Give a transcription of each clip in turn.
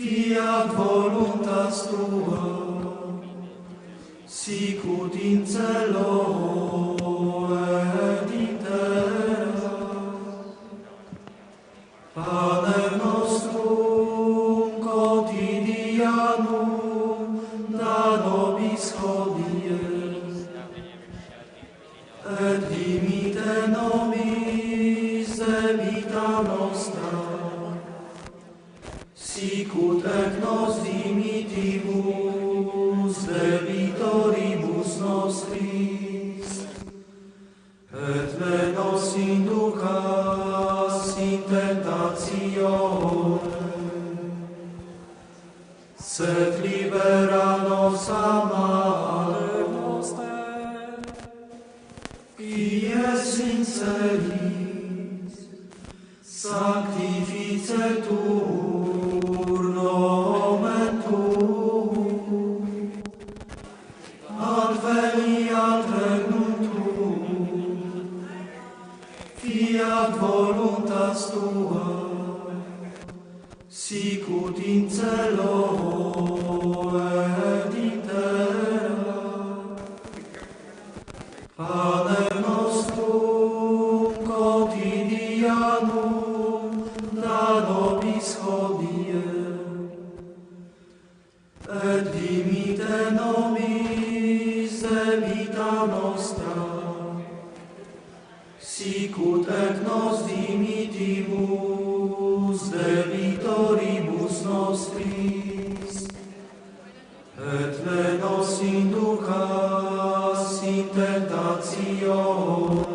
fiat voluntas tua, sicut in cielo et in terra. Panem nostrum quotidianum da nobis hodie, et dimite nobis debita nostra, sicut et nos dimittimus debitoribus nostris, et ne nos inducas in tentationem, sed libera nos a male. Pie sinceris, sanctificetur nomen tuum, adveniat regnum tuum, fiat voluntas tua, sicut in cielo et in terra. Panem nostrum quotidianum da nobis hodie, et dimite nobis debita nostra, sicut et nos dimittimus debitoribus nostris, et ne nos inducas in tentationem,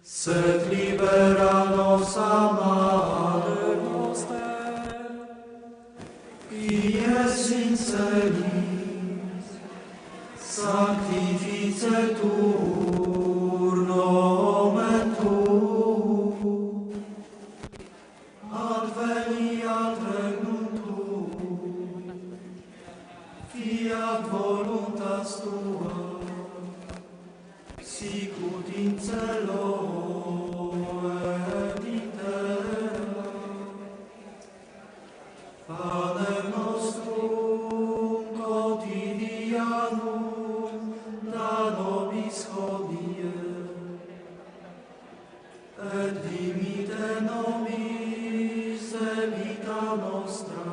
sed libera nos a male. Pie sinceris, sanctificetur nomen tuum, adveniat regnum tuum, fiat voluntas tua, sicut in cielo et in terra. Panem nostrum quotidianum da nobis hodie, et dimite nobis debita nostra,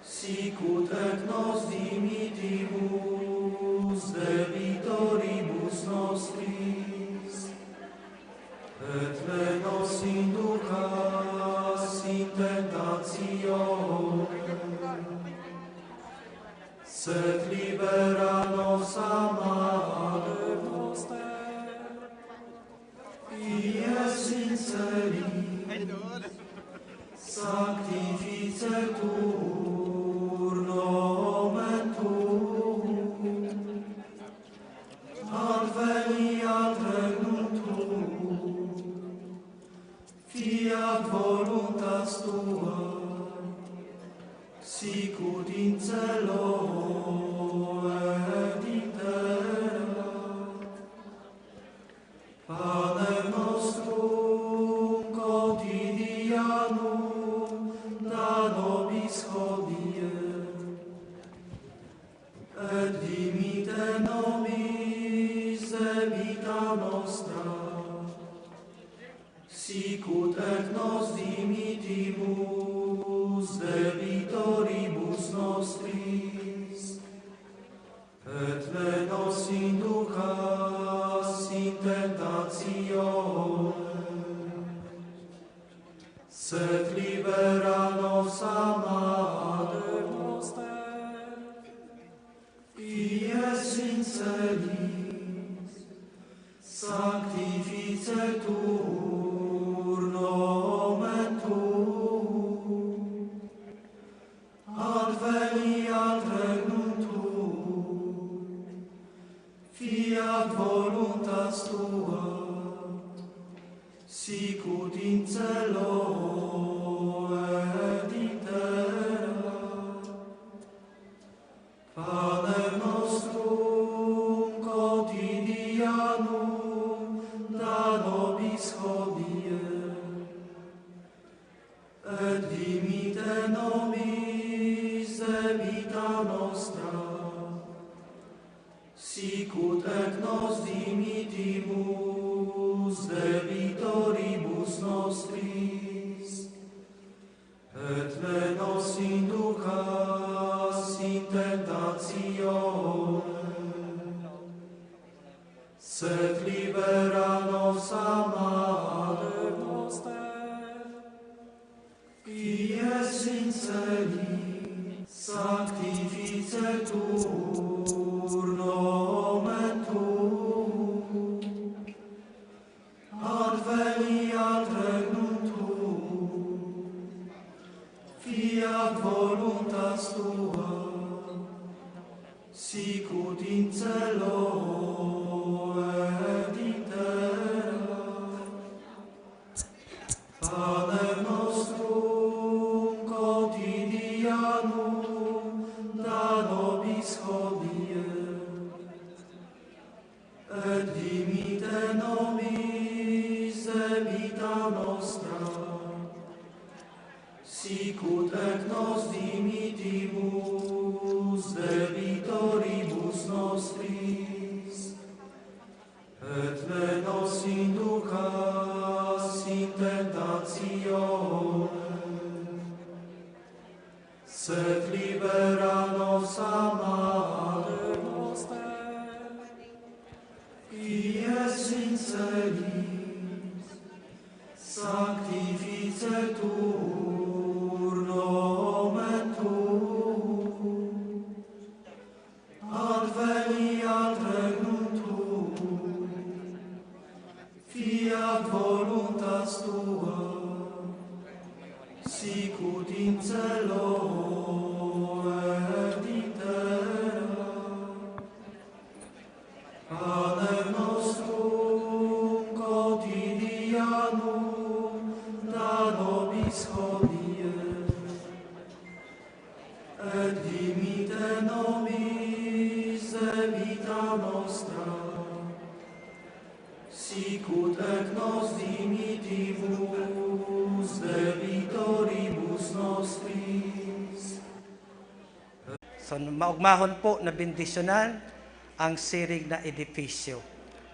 sicut et nos dimittimus debitoribus nostris, et ne nos inducas in tentationem, sed libera nos a male. Pie sinceris, sanctificetur nomen tuum, adveniat regnum tuum, fiat voluntas tua, sicut in cielo et in terra. Panem nostrum quotidianum da nobis hodie, et dimite nobis debita nostra, sicut et nos dimittimus debitoribus nostris, et ne nos inducas in tentationem, sed libera nos a male. Pie sinceris, sanctificetur nomen tuum, adveniat regnum tuum, fiat voluntas tua, sicut in cielo et in terra. Panem nostrum quotidianum da nobis hodie, et dimite nobis debita nostra, sicut et nos dimitimus debitoribus nostris, et ne nos inducas in tentatione, sed libera nos a male noster, qui es in celi, sanctificetur nomen tuum, adveniat regnum tuum, fiat voluntas tua, sicut in celo et in terra. Panem nostrum quotidianum da nobis hodie, et dimite nobis debita nostra, sicut et nos dimitimus debitoribus nostris, et ne nos inducas in tentatione, sed libera nos a male noster, qui es in celis, sanctificetur nomen tuum, adveniat regnum tuum, fiat voluntas tua, sicut in celo et in terra. Panem nostrum quotidianum da nobis hodie, et dimite nobis debita nostra, sicut et nos dimitimus debitoribus nostris. So, maugmahon po na bendisyonan ang sirig na edifisyo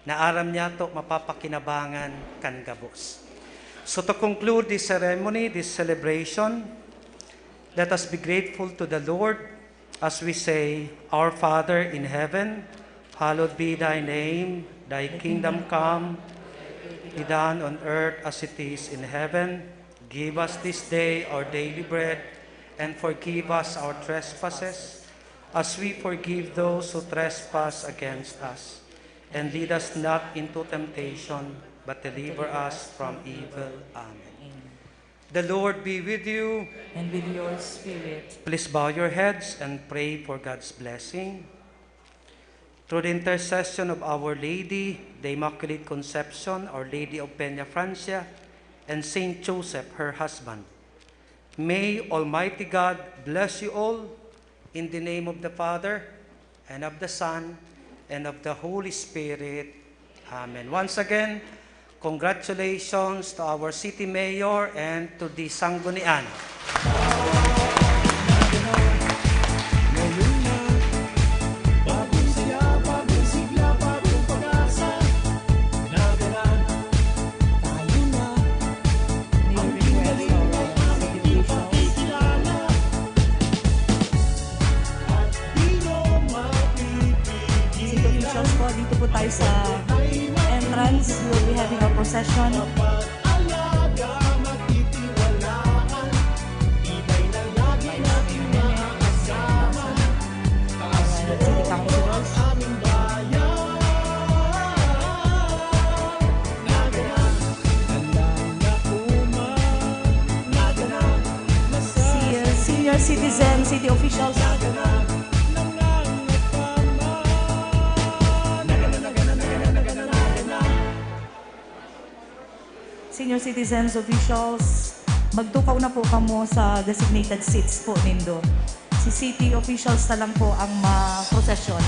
na aram niya to mapapakinabangan kan gabos. So to conclude this ceremony, this celebration, let us be grateful to the Lord as we say, Our Father in heaven, hallowed be thy name, thy kingdom come, be done on earth as it is in heaven. Give us this day our daily bread, and forgive us our trespasses, as we forgive those who trespass against us. And lead us not into temptation, but deliver us from evil. Amen. The Lord be with you. And with your spirit. Please bow your heads and pray for God's blessing. Through the intercession of Our Lady, the Immaculate Conception, Our Lady of Peña Francia, and Saint Joseph, her husband, may Almighty God bless you all in the name of the Father, and of the Son, and of the Holy Spirit. Amen. Once again, congratulations to our city mayor and to the Sanggunian. Dito po tayo sa entrance. We will be having our procession. City councilors. Senior citizen, city officials. Senior citizens, officials, magtukaw na po kamo sa designated seats po nindo. Si city officials na lang po ang ma-procession.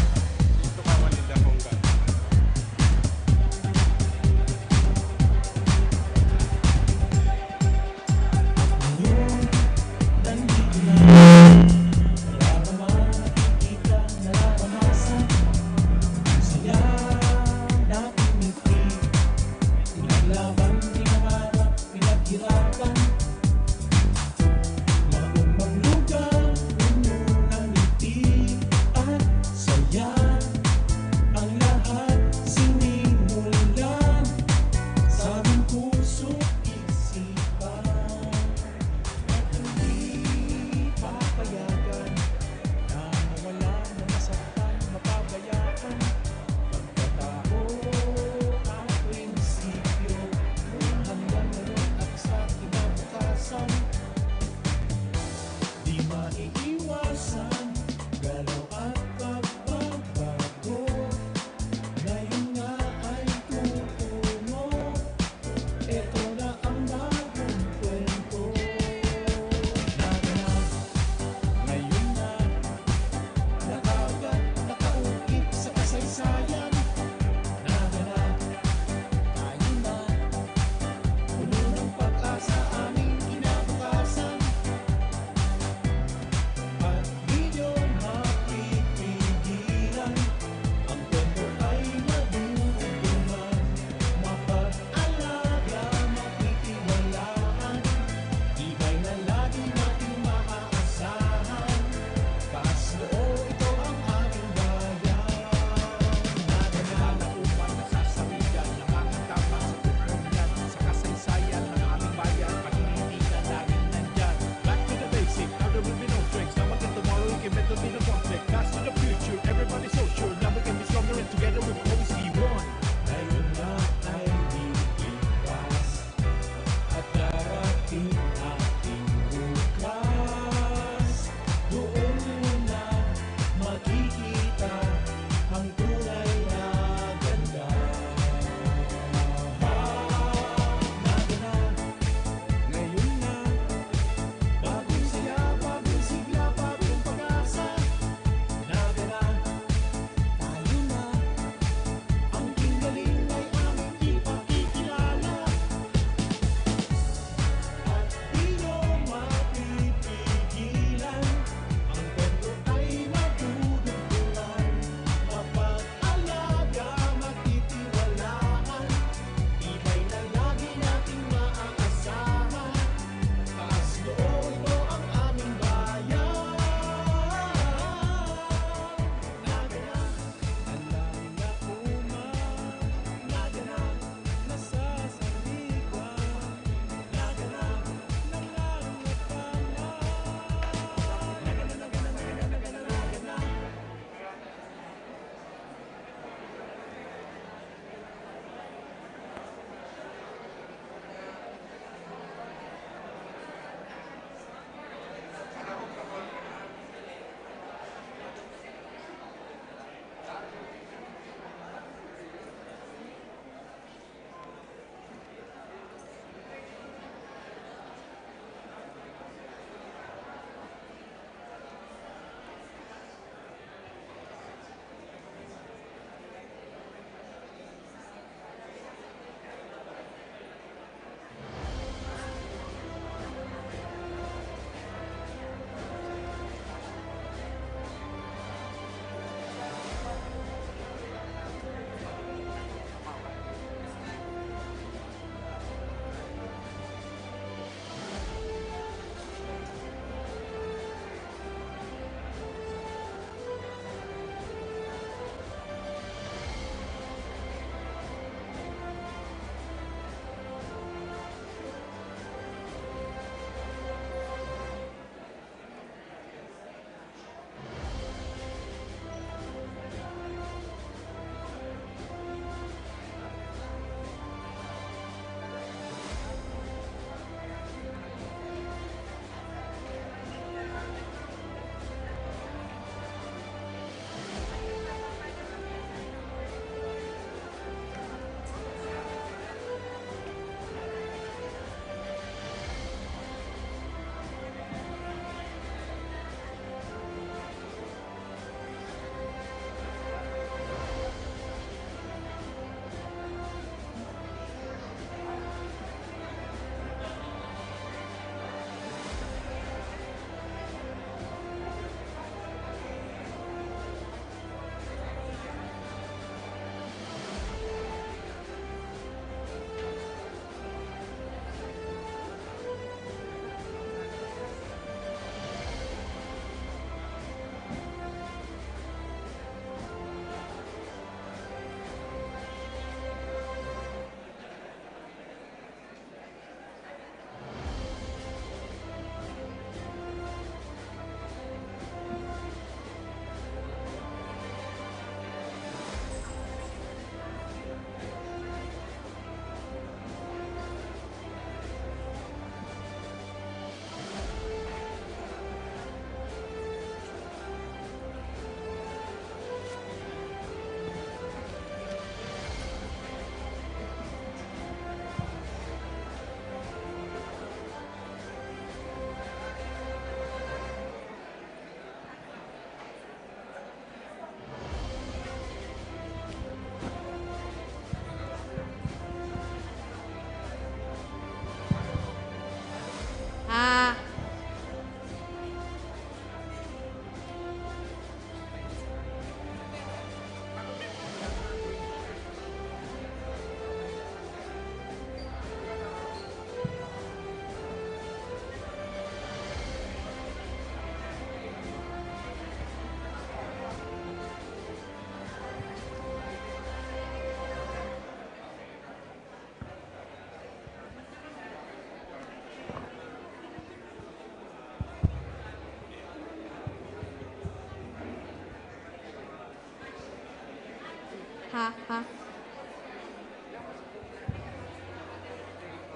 Ha, ha.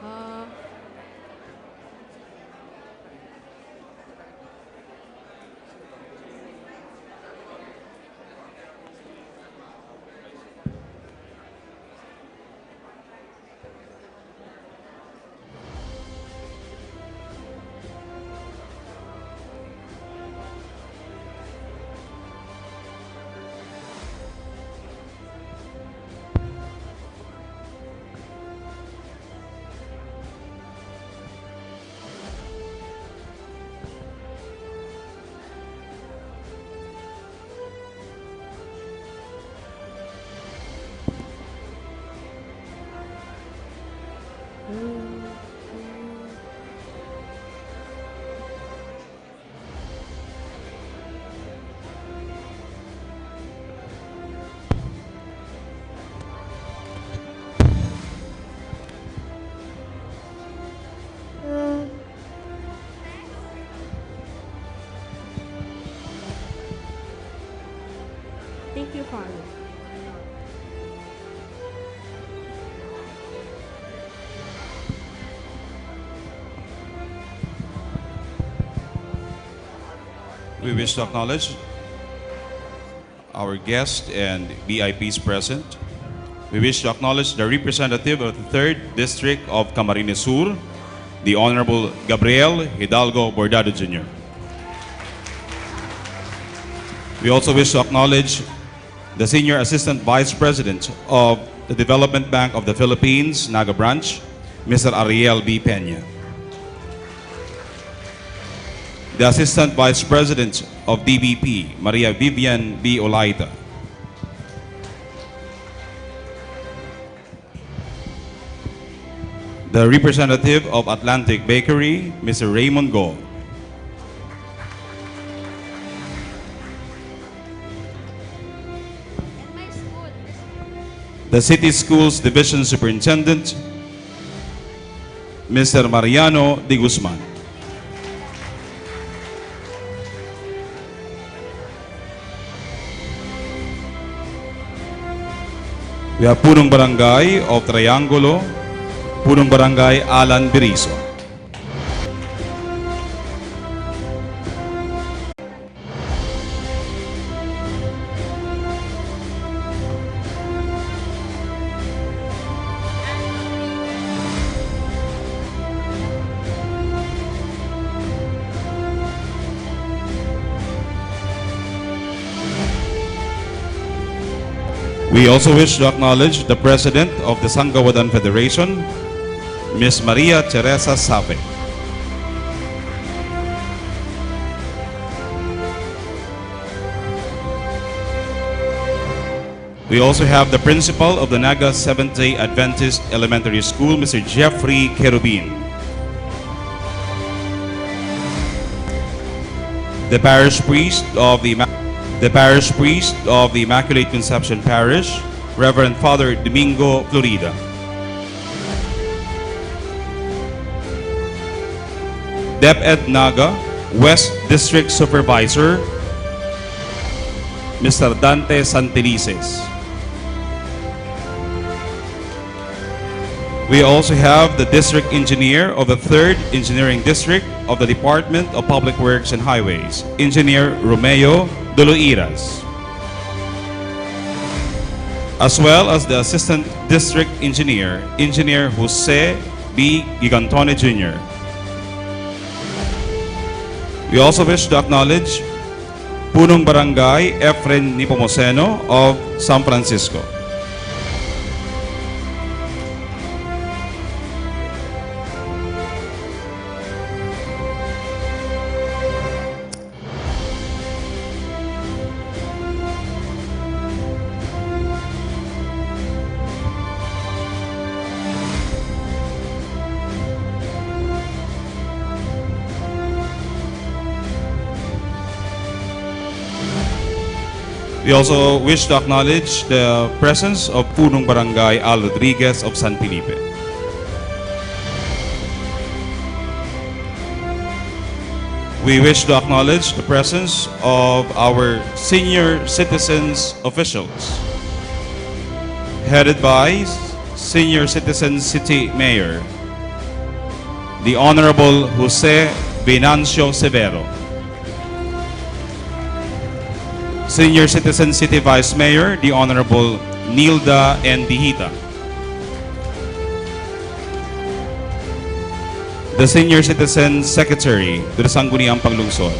Uh, Thank you, Father. We wish to acknowledge our guests and VIPs present. We wish to acknowledge the representative of the 3rd District of Camarines Sur, the Honorable Gabriel Hidalgo Bordado Jr. We also wish to acknowledge the Senior Assistant Vice President of the Development Bank of the Philippines, Naga Branch, Mr. Ariel B. Peña. The Assistant Vice President of DBP, Maria Vivian B. Olaita. The representative of Atlantic Bakery, Mr. Raymond Go. The City Schools Division Superintendent, Mr. Mariano de Guzman. We have Punong Barangay of Triangulo, Punong Barangay Alan Biriso. We also wish to acknowledge the President of the Sangawadan Federation, Ms. Maria Teresa Sape. We also have the Principal of the Naga Seventh-day Adventist Elementary School, Mr. Jeffrey Kerubin. The Parish Priest of the Immaculate Conception Parish, Reverend Father Domingo Florida. DepEd Naga West District Supervisor, Mr. Dante Santelices. We also have the District Engineer of the 3rd Engineering District of the Department of Public Works and Highways, Engineer Romeo Doloiras, as well as the Assistant District Engineer, Engineer Jose B. Gigantone Jr. We also wish to acknowledge Punong Barangay Efren Nepomuceno of San Francisco. We also wish to acknowledge the presence of Punong Barangay Al Rodriguez of San Felipe. We wish to acknowledge the presence of our senior citizens officials. headed by Senior Citizen City Mayor, the Honorable Jose Venancio Severo. Senior Citizen City Vice Mayor, the Honorable Nilda N. Bihita. The Senior Citizen Secretary to the Sangguniang Panglungsod,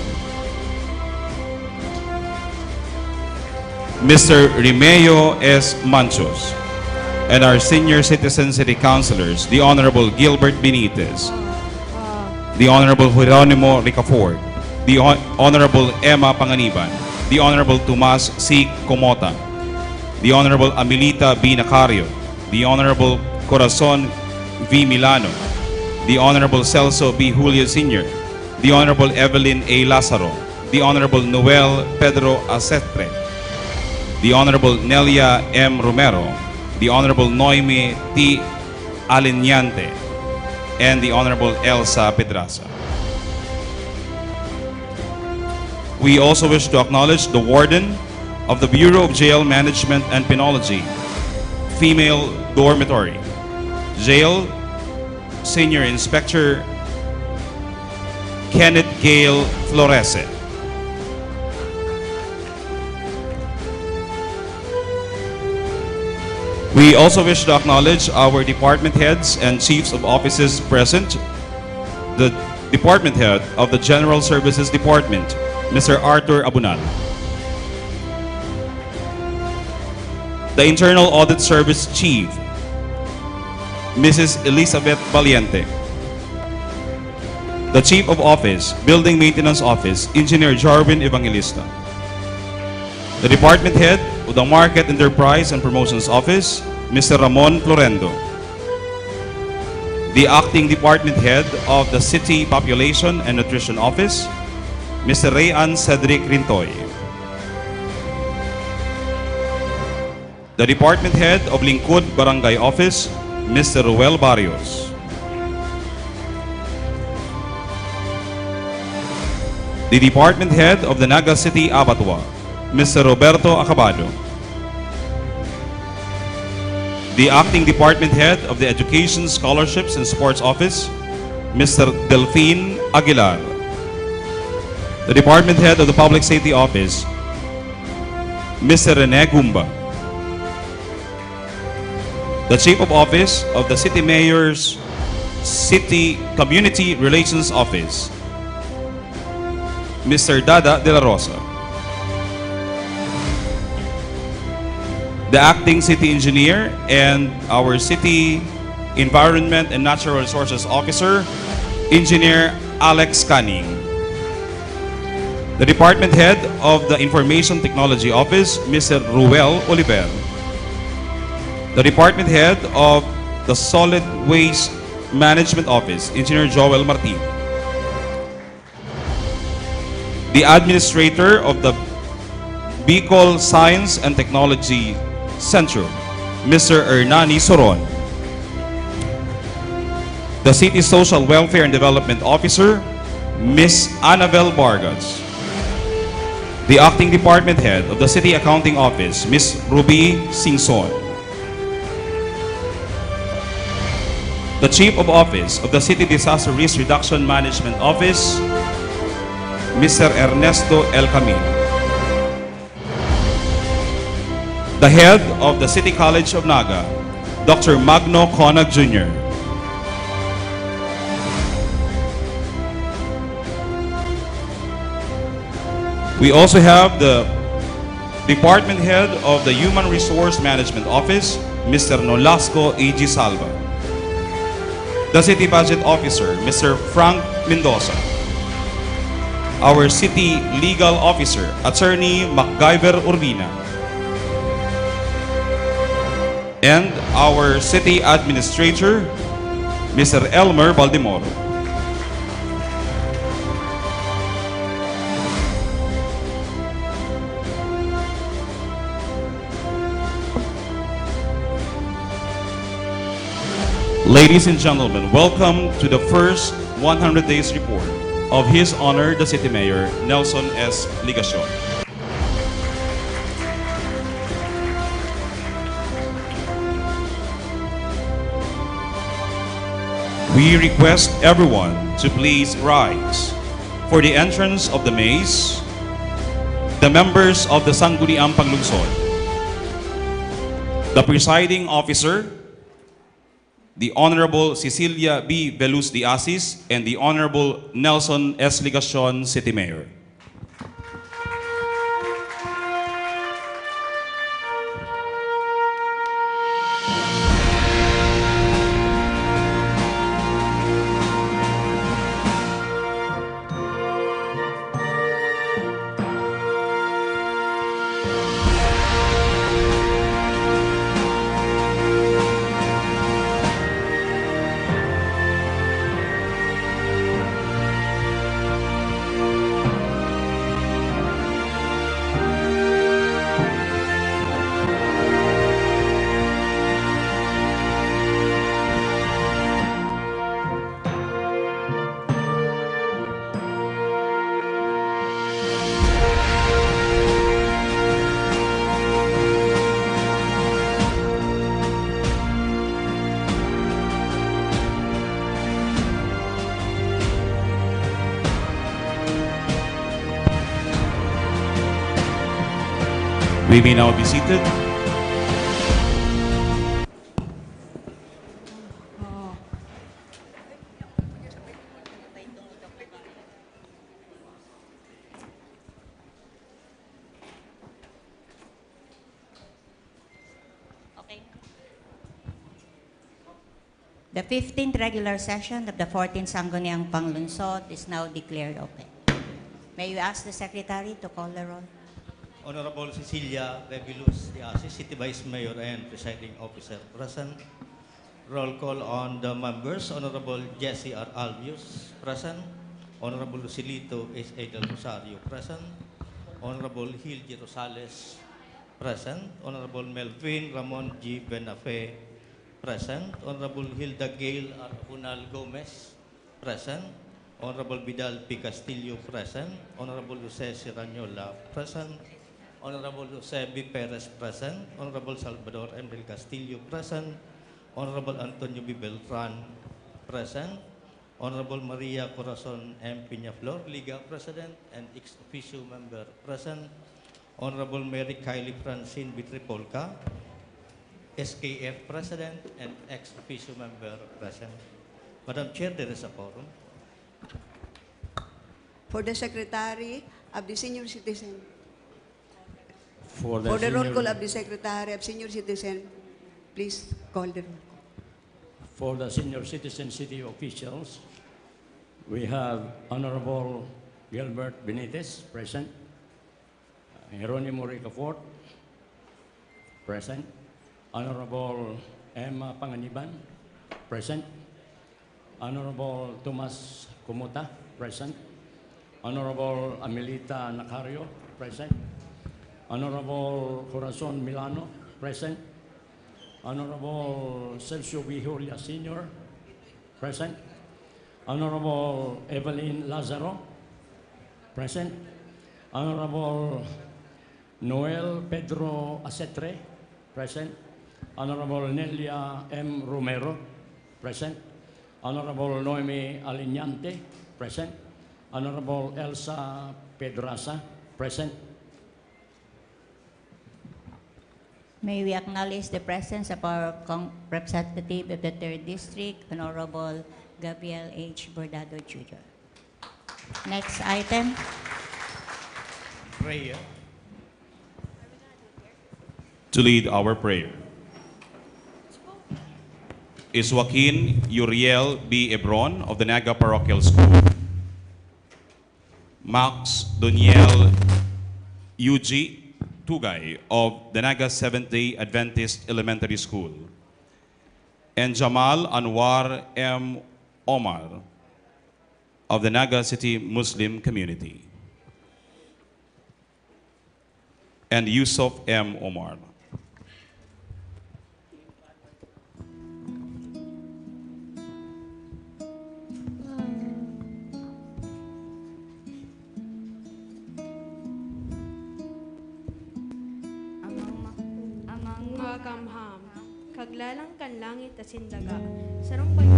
Mr. Rimeo S. Manchos, and our Senior Citizen City Councilors, the Honorable Gilbert Benitez, the Honorable Jeronimo Ricafort, the Honorable Emma Panganiban, the Honorable Tomas C. Comota, the Honorable Amilita B. Nacario, the Honorable Corazon V. Milano, the Honorable Celso B. Julio Sr., the Honorable Evelyn A. Lazaro, the Honorable Noel Pedro Acetre, the Honorable Nelia M. Romero, the Honorable Noemi T. Alinyante, and the Honorable Elsa Pedraza. We also wish to acknowledge the Warden of the Bureau of Jail Management and Penology, Female Dormitory, Jail Senior Inspector Kenneth Gale Florese. We also wish to acknowledge our department heads and chiefs of offices present. The Department Head of the General Services Department, Mr. Arthur Abunal. The Internal Audit Service Chief, Mrs. Elizabeth Valiente. The Chief of Office, Building Maintenance Office, Engineer Jarwin Evangelista. The Department Head of the Market Enterprise and Promotions Office, Mr. Ramon Florendo. The Acting Department Head of the City Population and Nutrition Office, Mr. Rayan Cedric Rintoy. The Department Head of Lingkod Barangay Office, Mr. Ruel Barrios. The Department Head of the Naga City Abattoir, Mr. Roberto Acabado. The Acting Department Head of the Education, Scholarships, and Sports Office, Mr. Delphine Aguilar. The Department Head of the Public Safety Office, Mr. Rene Gumba. The Chief of Office of the City Mayor's City Community Relations Office, Mr. Dada de la Rosa. The Acting City Engineer and our City Environment and Natural Resources Officer, Engineer Alex Canning. The Department Head of the Information Technology Office, Mr. Ruel Oliver. The Department Head of the Solid Waste Management Office, Engineer Joel Martin. The Administrator of the Bicol Science and Technology Center, Mr. Hernani Soron. The City Social Welfare and Development Officer, Ms. Annabel Vargas. The Acting Department Head of the City Accounting Office, Ms. Ruby Singson. The Chief of Office of the City Disaster Risk Reduction Management Office, Mr. Ernesto El Camino. The Head of the City College of Naga, Dr. Magno Conag Jr. We also have the Department Head of the Human Resource Management Office, Mr. Nolasco A.G. Salva. The City Budget Officer, Mr. Frank Mendoza. Our City Legal Officer, Attorney MacGyver Urbina. And our City Administrator, Mr. Elmer Baldemoro. Ladies and gentlemen, welcome to the first 100 Days Report of His Honor, the City Mayor, Nelson S. Ligacion. We request everyone to please rise for the entrance of the maze, the members of the Sangguniang Panglungsod, the presiding officer, the Honorable Cecilia B. Veluz de Asis, and the Honorable Nelson S. Ligacion, City Mayor. We may now be seated. The 15th regular session of the 14th Sangguniang Panglungsod is now declared open. May you ask the Secretary to call the roll? Honorable Cecilia Bebulus de Asis, City Vice Mayor and Presiding Officer present. Roll call on the members. Honorable Jesse R. Albius present. Honorable Lucilito S. A. Del Rosario present. Honorable Hildy Rosales present. Honorable Melvin Ramon G. Benafe present. Honorable Hilda Gail R. Unal Gomez present. Honorable Vidal P. Castillo present. Honorable Jose Siranola present. Honorable Jose B. Perez present. Honorable Salvador M. Del Castillo present. Honorable Antonio B. Beltran present. Honorable Maria Corazon M. Piñaflor, Liga President and ex officio member present. Honorable Mary Kylie Francine Vitripolca, SKF President and ex officio member present. Madam Chair, there is a quorum. For the Secretary of the Senior Citizen. For For the roll senior- call of the Secretary of Senior Citizen, please call the roll call. For the senior citizen city officials, we have Honorable Gilbert Benitez, present. Jeronimo Ricafort, present. Honorable Emma Panganiban, present. Honorable Tomas Cumuta, present. Honorable Amelita Nacario, present. Honorable Corazon Milano, present. Honorable Celso Vijolia Sr., present. Honorable Evelyn Lazaro, present. Honorable Noel Pedro Acetre, present. Honorable Nelia M. Romero, present. Honorable Noemi Aliñante, present. Honorable Elsa Pedraza, present. May we acknowledge the presence of our representative of the 3rd District, Honorable Gabriel H. Bordado Jr. Next item. Prayer. To lead our prayer is Joaquin Uriel B. Ebron of the Naga Parochial School, Max Doniel UG Tugay of the Naga Seventh-day Adventist Elementary School, and Jamal Anwar M. Omar of the Naga City Muslim Community, and Yusuf M. Omar. Amang makamham, kaglalang kan langit asin daga, sarong bayo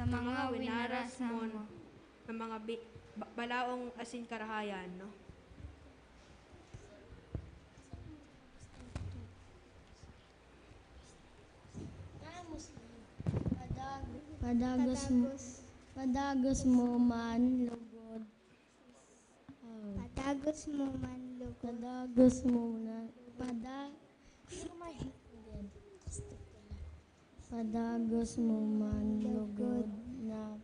mga winaras mo ng mga balaong asin karahayan, no? Padagos mo man lugod. Padagos mo man lugod. Padagos mo na. Padagos mo man lugod na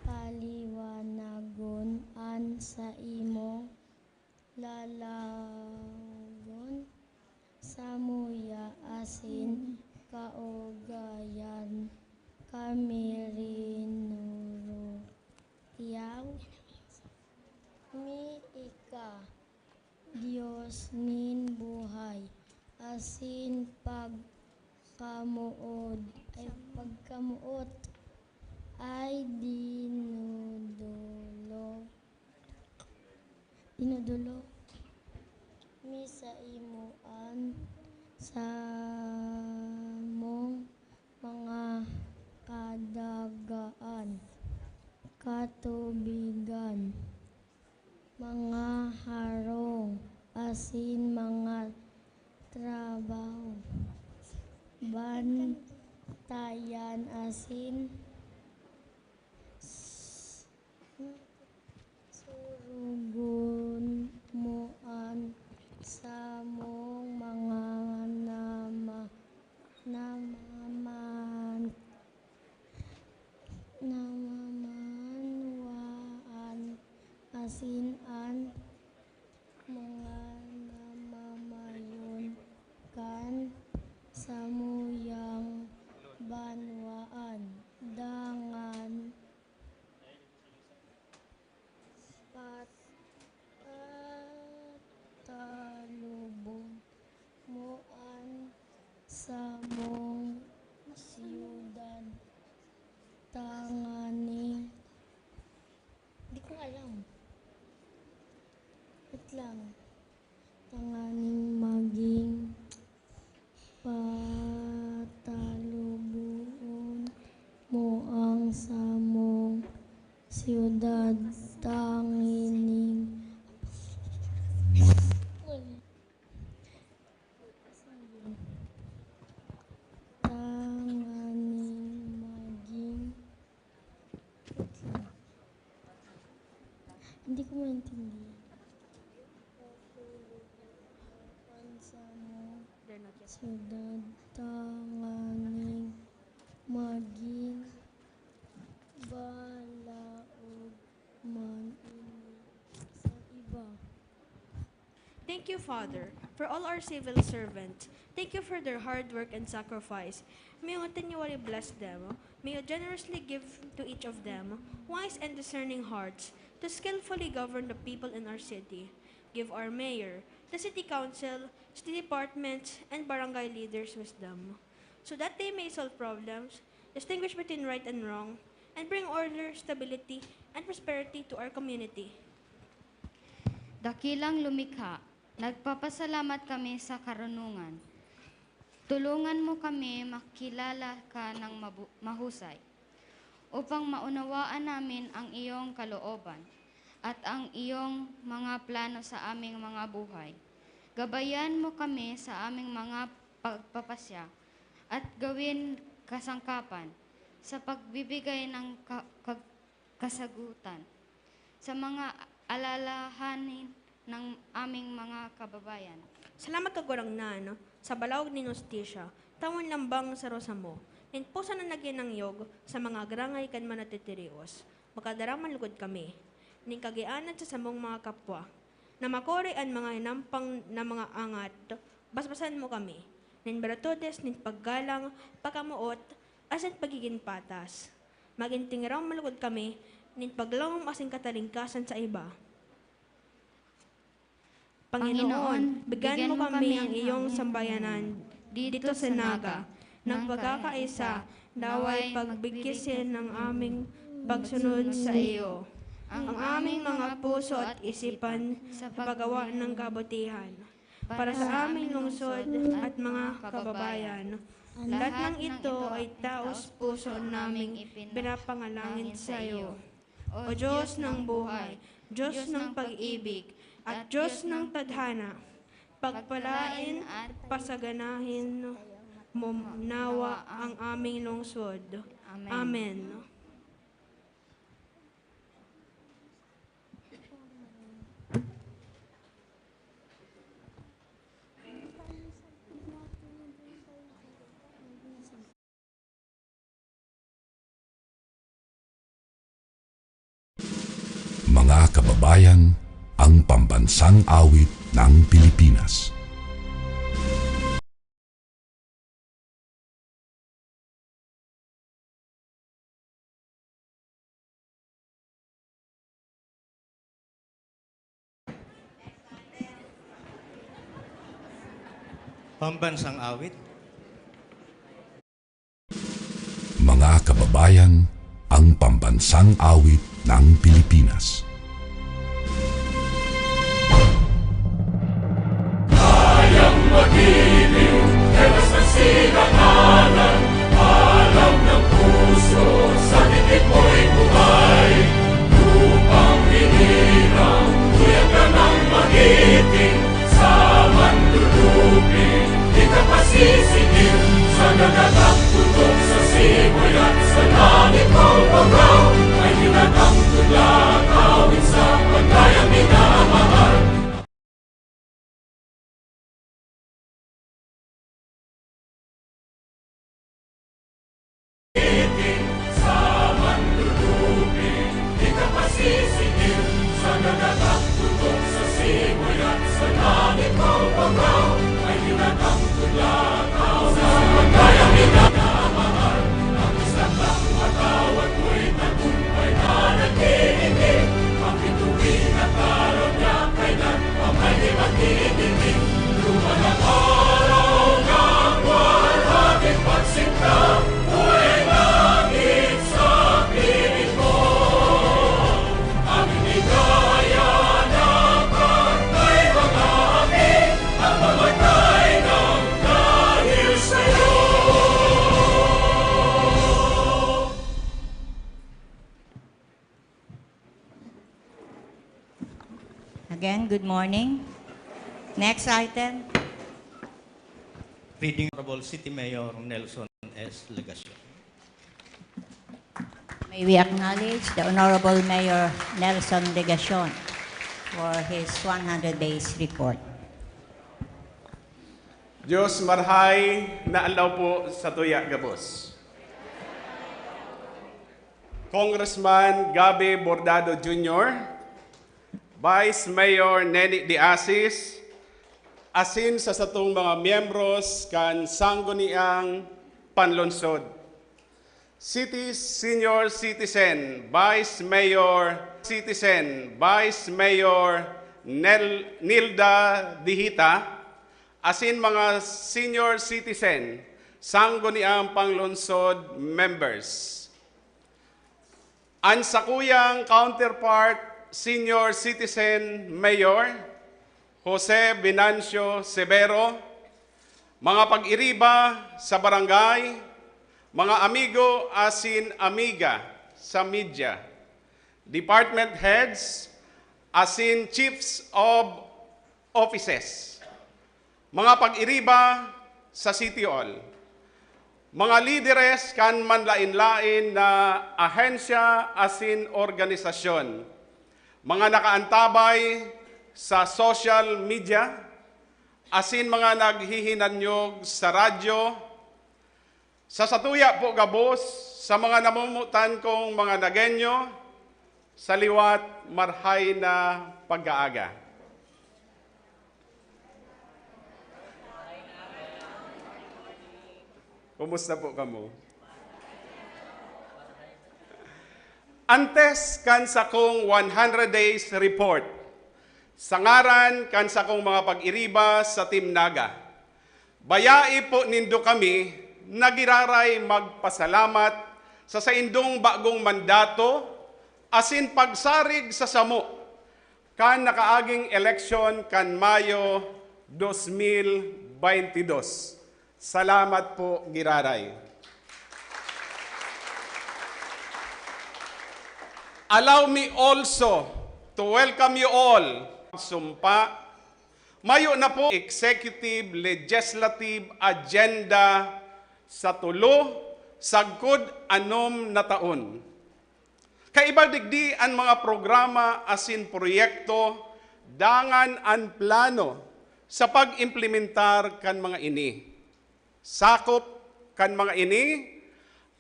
paliwanagon an sa imong lalagon sa muya asin kaugayan kami rinuro tiyaw mi ika Diyos nin buhay asin pagkamuot ay dinudolo mi sa imuan sa mong mga kadagaan katubigan mga harong asin mga trabaho bantayan asin surugon moan sa mong mga namamanwaan asin an mga namamayon kan sa muyang banwaan dangan patalubong moan sa mong siyudad tanganing hindi ko alam wait lang tanganing maging patalubon mo ang sa mong siyudad tangining maging hindi ko maintindihan sa mong siyudad tanganing maging balaod man ini sa iba. Thank you, Father, for all our civil servants. Thank you for their hard work and sacrifice. May you continually bless them. May you generously give to each of them wise and discerning hearts to skillfully govern the people in our city. Give our mayor, the city council, city departments, and barangay leaders wisdom, so that they may solve problems, distinguish between right and wrong, and bring order, stability, and prosperity to our community. Dakilang lumikha, nagpapasalamat kami sa karunungan. Tulungan mo kami makilala ka ng mahusay upang maunawaan namin ang iyong kalooban at ang iyong mga plano sa aming mga buhay. Gabayan mo kami sa aming mga pagpapasya at gawin kasangkapan sa pagbibigay ng kasagutan sa mga alalahanin ng aming mga kababayan. Salamat kagurang na, no? Sa balawag ni Nostisya, tawon lambang sa rosa mo, ninpusa na naginangyog sa mga grangay kan manatitirios. Makadaraman lugod kami, ning kagianan sa samong mga kapwa, na makori ang mga inampang na mga angat, basbasan mo kami, nin beratudes, nin paggalang, pagkamuot, asan pagiging patas. Magintingiraw malugod kami, nin paglangom asing katalingkasan sa iba. Panginoon, bigyan mo kami ang iyong sambayanan dito sa Naga, ng pagkakaisa, naway pagbigkisin ng aming pagsunod sa iyo. Ang aming mga puso at isipan sa paggawa ng kabutihan para sa aming lungsod at mga kababayan. Lahat ng ito ay taos puso naming pinapangalangin sa iyo. O Diyos ng buhay, Diyos ng pag-ibig, at Diyos ng tadhana, pagpalain at pasaganahin mo nawa ang aming lungsod. Amen. Mga kababayan, ang pambansang awit ng Pilipinas. Pambansang awit. Mga kababayan, ang pambansang awit ng Pilipinas. Kayang mag-ibig, telas ng sinangalan, alam ng puso, sa titik mo'y buhay. Lupang hinirang, tuyag ka ng magiting, sa manlulupin, di ka pasisigil, sa nagatang tutok sa simoy at sa langit mong pagaw, ay hinatang tulad, awit sa pagkayang minamahal. Sa manlulupin, di ka pasisigil, sa nagatang tutok sa simoy at sa langit mong pagaw, ay hinatang tulad, awit sa pagkayang minamahal. Ang isang lang matawad mo'y tagumpay na nag-iibig, ang bituin at araw niya kailan pa may di magdidinig. Lumalang araw ng walhaging pagsinta, buhay langit sa piling mo. Aming ligaya na pagkay mga api, at mamatay ng dahil sa'yo. Again, good morning. Next item. Reading Honorable City Mayor Nelson S. Legasyon. May we acknowledge the Honorable Mayor Nelson Legasyon for his 100 days report. Diyos marhay na alaw po sa tuya gabos. Congressman Gabi Bordado Jr., Vice Mayor Neni De Asis, asin sa satong mga miyembros kan sangguniang panlonsod. Senior Citizen, Vice Mayor Nilda Dihita, asin mga Senior Citizen, sangguniang panlonsod members. Ang sakuyang counterpart, Senior Citizen Mayor Jose Venancio Severo, mga pag-iriba sa barangay, mga amigo asin amiga sa media, department heads asin chiefs of offices, mga pag-iriba sa City Hall, mga lideres kan manlain-lain na ahensya asin organisasyon, mga nakaantabay sa social media, asin mga naghihinanyog sa radyo, sa satuya po gabos, sa mga namumutan kong mga Nagenyo, sa liwat marhay na pag-aaga. Kumusta po kamo? Antes kan sa kong 100 days report, sa ngaran kan sa kong mga pag-iriba sa Team Naga, bayai po nindo kami nagiraray magpasalamat sa indong bagong mandato asin pagsarig sa samo kan nakaaging eleksyon kan Mayo 2022. Salamat po, Giraray. Allow me also to welcome you all. Sumpa, mayo na po executive, legislative agenda sa tulo, sagkod anom na taon. Kaibag digdi ang mga programa asin proyekto, dangan ang plano sa pag-implementar kan mga ini. Sakop kan mga ini,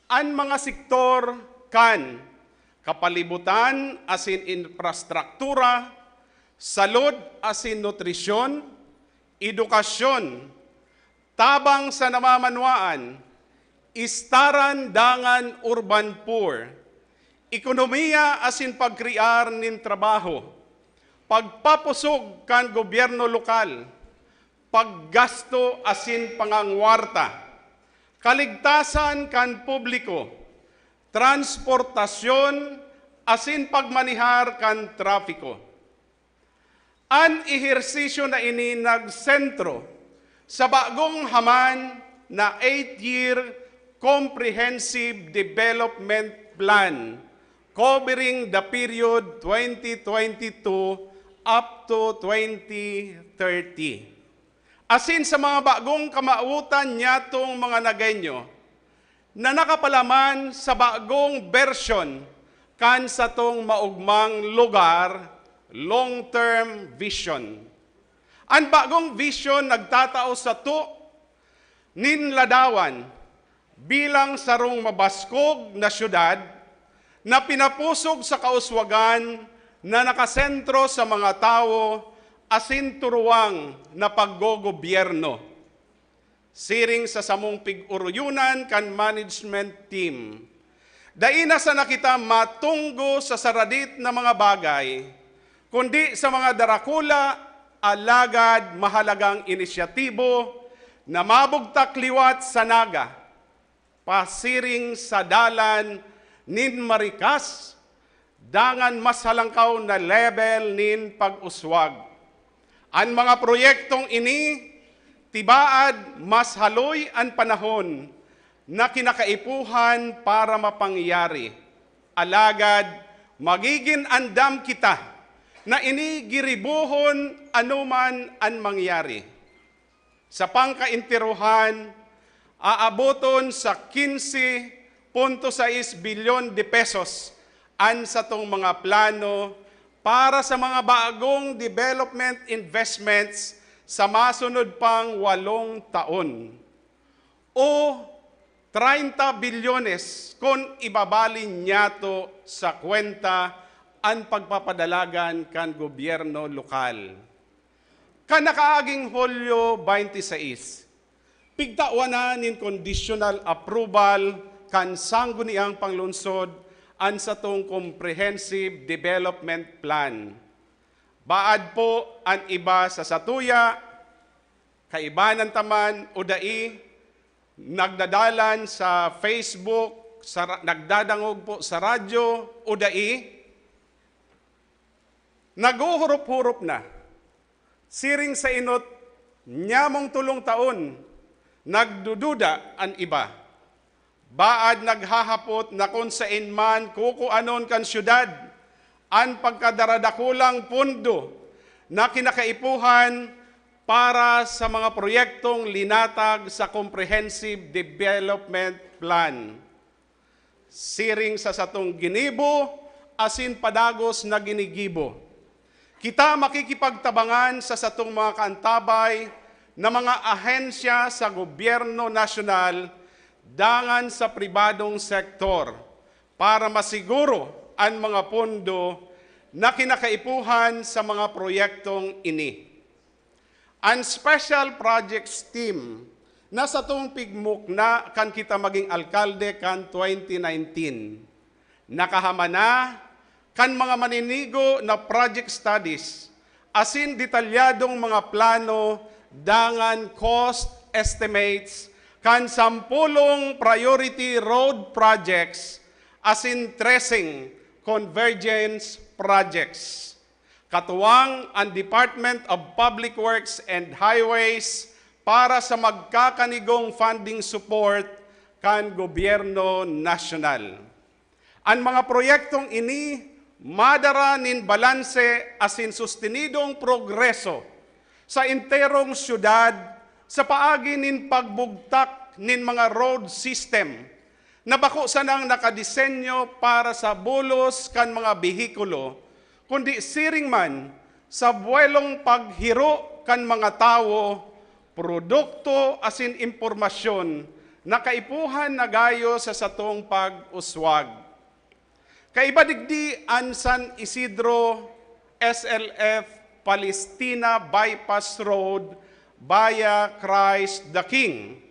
ang mga sektor kan kapalibutan asin infrastruktura, salud asin nutrisyon, edukasyon, tabang sa namamanwaan, istaran dangan urban poor, ekonomiya asin pagkrear nin trabaho, pagpapusog kan gobyerno lokal, paggasto asin pangangwarta, kaligtasan kan publiko, transportasyon asin pagmanihar kan trafiko. An ehersisyo na ini nagsentro sa bagong haman na 8-year Comprehensive Development Plan covering the period 2022 up to 2030. Asin sa mga bagong kamautan niya itong mga Nagueño na nakapalaman sa bagong version kan sa tong maugmang lugar, long-term vision. Ang bagong vision nagtatao sa ninladawan bilang sarong mabaskog na syudad na pinapusog sa kauswagan na nakasentro sa mga tao asin turuwang na paggogobyerno. Siring sa samong pig-uruyunan kan management team. Daina sa nakita matunggo sa saradit na mga bagay, kundi sa mga darakula, alagad mahalagang inisyatibo na mabugtak liwat sa naga, pasiring sa dalan nin marikas, dangan mas halangkaw na level nin pag-uswag. Ang mga proyektong ini, tibaad mas haloy ang panahon na kinakaipuhan para mapangyari. Alagad, magiging andam kita na inigiribuhon anuman ang mangyari. Sa pangkaintiruhan, aaboton sa 15.6 bilyon de pesos an sa tong mga plano para sa mga bagong development investments sa masunod pang 8 taon. O 30 bilyones kung ibabalin niya to sa kwenta ang pagpapadalagan kan gobyerno lokal. Kanakaaging Hulyo 26, pigtawan na nin conditional approval kan sangguniang panglunsod an sa tong Comprehensive Development Plan. Baad po ang iba sa satuya, kaibanan taman o dai, nagdadalan sa Facebook, nagdadangog po sa radyo o dai, naguhurup-hurup na. Siring sa inot, nyamong 3 taon, nagdududa ang iba. Baad naghahapot na kung saan man kukuanon kan syudad, ang pagkadaradakulang pundo na kinakaipuhan para sa mga proyektong linatag sa Comprehensive Development Plan. Siring sa satong ginibo, asin padagos na ginigibo. Kita makikipagtabangan sa satong mga kaantabay na mga ahensya sa gobyerno nasyonal dangan sa pribadong sektor para masiguro ang mga pondo na kinakaipuhan sa mga proyektong ini. Ang Special Projects Team na sa tong pigmuk na kan kita maging alkalde kan 2019. Nakahama na kan mga maninigo na project studies asin detalyadong mga plano dangan cost estimates kan 10 priority road projects asin 13 convergence projects. Katuwang ang Department of Public Works and Highways, para sa magkakanigong funding support kan gobyerno nasyonal. Ang mga proyektong ini madara nin balanse asin sustenidong progreso sa enterong syudad sa paagi nin pagbugtak nin mga road system na bako sanang nakadisenyo para sa bulos kan mga behikulo, kundi siring man sa buwelong paghiro kan mga tao, produkto asin impormasyon na kaipuhan na gayo sa satong pag-uswag. Kaibadigdi an San Isidro SLF Palestina Bypass Road via Christ the King.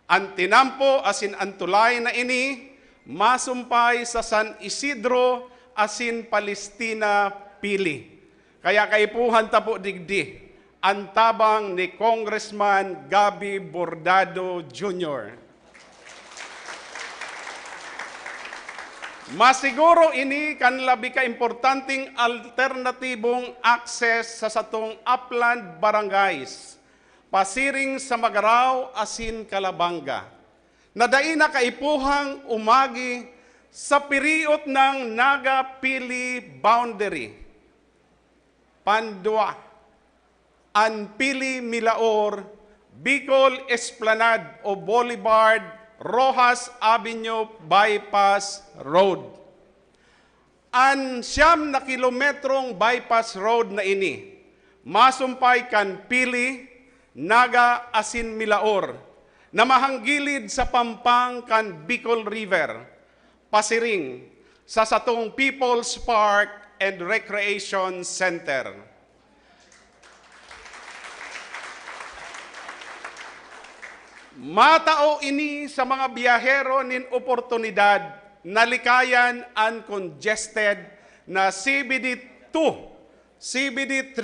Ang tinampo asin ang tulay na ini masumpay sa San Isidro asin Palestina Pili. Kaya kaipuhan tapo digdi ang tabang ni Congressman Gabi Bordado Jr. Masiguro ini kan labi ka importanteng alternatibong access sa satong upland barangays, pasiring sa Magaraw asin Calabanga, na daina kaipuhang umagi sa piriot ng Naga-Pili boundary, Pandua, Anpili Milaor, Bicol Esplanade o Boulevard, Rojas Avenue Bypass Road. Ang 9 na kilometrong bypass road na ini, masumpay kan Pili, Naga asin Milaor, na mahanggilid sa pampang kan Bicol River, pasiring sa satong People's Park and Recreation Center. Matao ini sa mga biyahero nin oportunidad na likayan ang congested na CBD2, CBD3,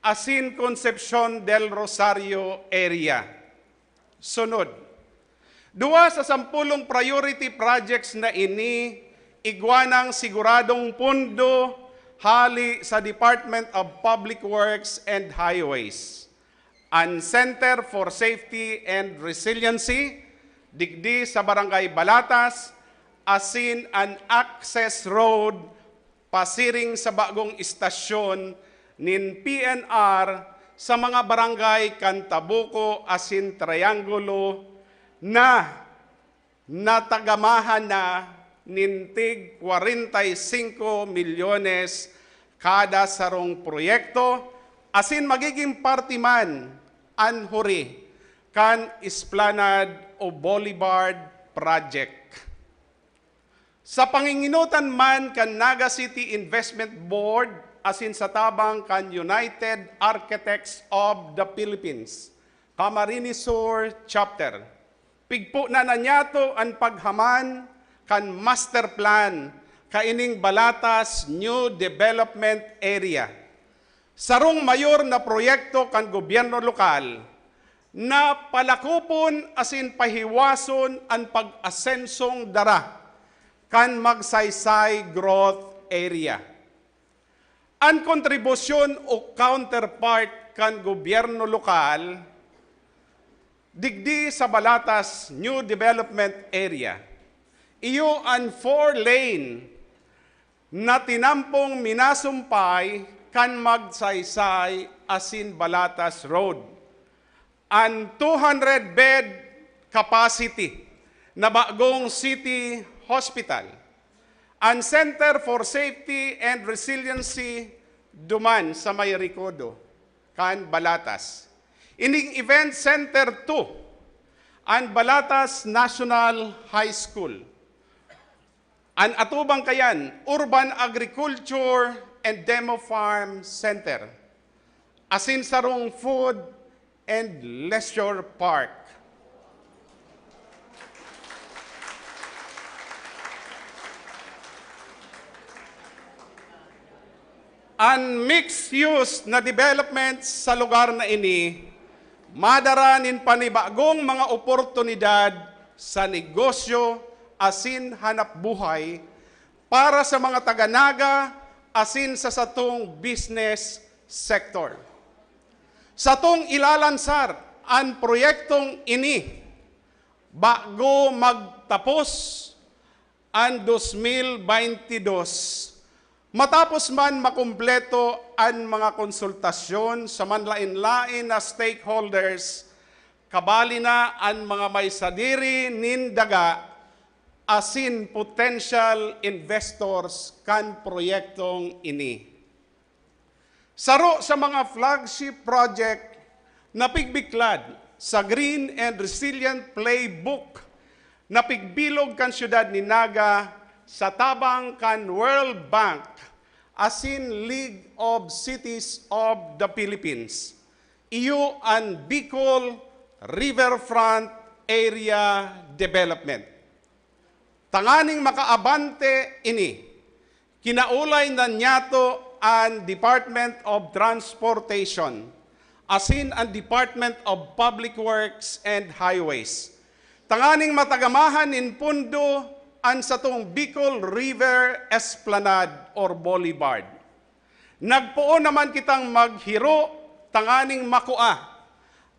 asin Concepcion del Rosario area. Sunod, 2 sa 10 priority projects na ini, igwanang siguradong pundo hali sa Department of Public Works and Highways. Ang Center for Safety and Resiliency, digdi sa Barangay Balatas, asin an access road pasiring sa bagong istasyon nin PNR sa mga barangay Cantabuco asin Triangulo na natagamahan na nintig 45 milyones kada sarong proyekto, asin magiging partiman an huri kan Esplanade o Boulevard Project. Sa panginginutan man kan Naga City Investment Board asin sa tabang kan United Architects of the Philippines, Camarines Sur Chapter, pigpo na nanyato ang paghaman kan master plan kaining Balatas New Development Area. Sarong mayor na proyekto kan gobyerno lokal na palakupon asin pahiwason ang pag-asensong dara kan magsaysay growth area. Ang kontribusyon o counterpart kan gobyerno lokal digdi sa Balatas New Development Area. Iyo ang 4-lane na tinampong minasumpay kan magsaysay asin Balatas Road. Ang 200-bed capacity na bagong city hospital. Ang Center for Safety and Resiliency duman sa Mayricodo, kan Balatas. Ining Event Center 2, ang Balatas National High School. Ang atubang kayan, Urban Agriculture and Demo Farm Center, asin sarong Food and Leisure Park. Ang mixed-use na development sa lugar na ini, madaranin panibagong mga oportunidad sa negosyo asin hanap buhay para sa mga taga-Naga asin sa satong business sector. Sa tong ilalansar ang proyektong ini bago magtapos ang 2022. Matapos man makumpleto ang mga konsultasyon sa manlain-lain na stakeholders, kabali na ang mga may sadiri nindaga asin potential investors kan proyektong ini. Saro sa mga flagship project na pigbiklad sa Green and Resilient Playbook na pigbilog kan siyudad ni Naga sa tabang kan World Bank asin League of Cities of the Philippines. Iyo ang Bicol Riverfront Area Development. Tanganing makaabante ini, kinaulay na nyato ang Department of Transportation, asin ang Department of Public Works and Highways. Tanganing matagamahan in pundo ang satong Bicol River Esplanade or Boulevard. Nagpuo naman kitang maghiro, tanganing makua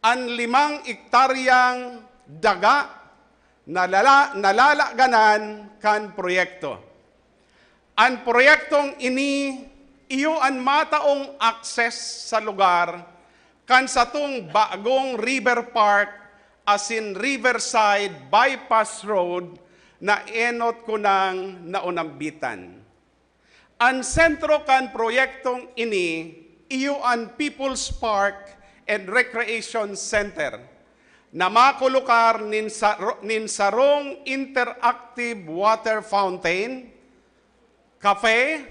ang 5 ektaryang daga na nalalaganan kan proyekto. Ang proyektong ini, iyo ang mataong akses sa lugar kan satong bagong river park asin Riverside Bypass Road na enot ko ng naunambitan. Ang sentro kan proyektong ini, iyo ang People's Park and Recreation Center na makulukar nin sarong interactive water fountain, cafe,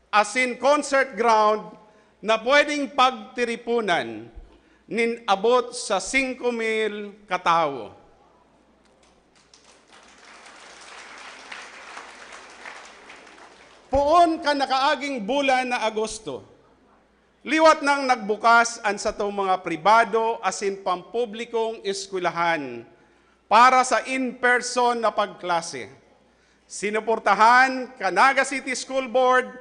asin concert ground na pwedeng pagtiripunan nin abot sa 5,000 katao. Puon ka nakaaging bulan na Agosto, liwat nang nagbukas ang satong mga pribado asin pampublikong eskwelahan para sa in-person na pagklase. Sinuportahan ka Naga City School Board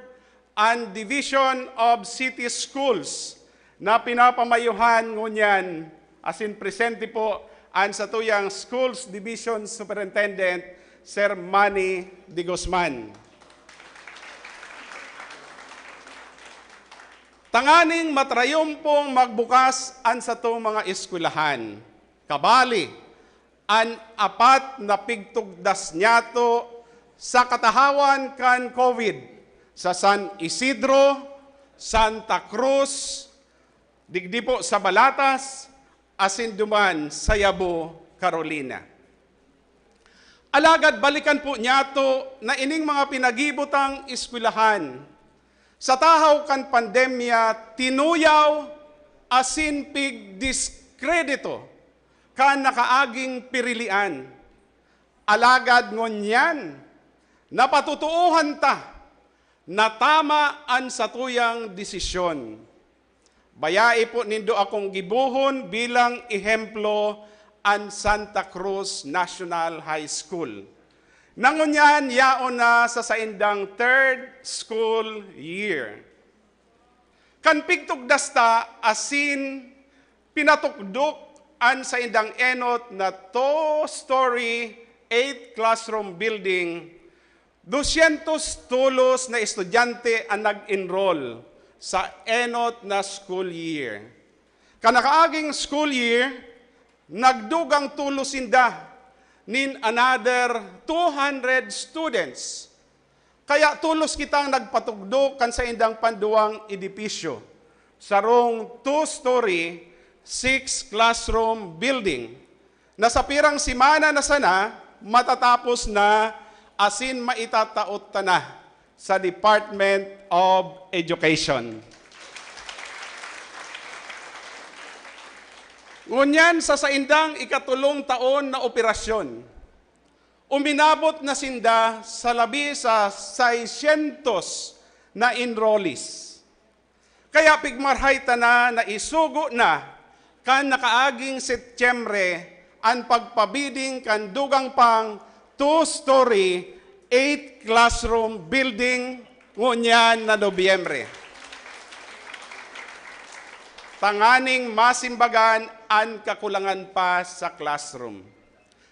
and Division of City Schools na pinapamayuhan ngunyan asin presente po ang satuyang Schools Division Superintendent Sir Manny de Guzman. Tanganing matrayumpong magbukas ang satong mga eskwelahan. Kabali, ang 4 na pigtugdas nyato sa katahawan kan COVID sa San Isidro, Santa Cruz, digdi po sa Balatas, asin duman sa Yabo, Carolina. Alagad balikan po nyato na ining mga pinagibutang eskwelahan sa tahaw kan pandemya, tinuyaw asin pig diskredito kan nakaaging pirilian. Alagad ngunyan, napatutuuhan ta na tama ang satuyang desisyon. Bayai po nindo akong gibuhon bilang ehemplo ang Santa Cruz National High School. Nangunyan, yaon na sa saindang 3rd school year. Kan pigtugdasta asin pinatukdok an saindang enot na 2-story, 8 classroom building, 200 tulos na estudyante ang nag-enroll sa enot na school year. Kanakaaging school year, nagdugang tulos inda nin another 200 students. Kaya tulos kitang nagpatugdok kan sa indang panduang edipisyo. Sarong 2-story, 6 classroom building. Na sa pirang simana na sana, matatapos na asin maitataot na sa Department of Education. Ngunyan sa saindang ikatulong taon na operasyon, uminabot na sinda sa labi sa 600 na enrollees. Kaya pigmarhay na isugo na kan nakaaging Setyembre ang pagpabiding kan dugang pang 2-story, 8 classroom building ngunyan na Nobyembre. Tanganing masimbagan an kakulangan pa sa classroom.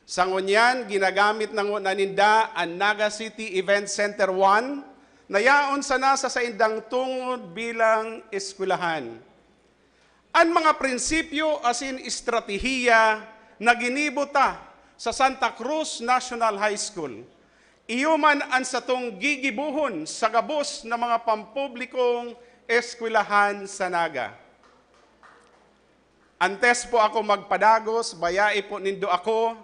Sa ngunyan, ginagamit na naninda ang Naga City Event Center 1 na yaon sana sa indang tungod bilang eskwelahan. Ang mga prinsipyo asin estratehiya na ginibuta sa Santa Cruz National High School, iuman ang satong gigibuhon sa gabos na mga pampublikong eskwelahan sa Naga. Antes po ako magpadagos, bayai po nindo ako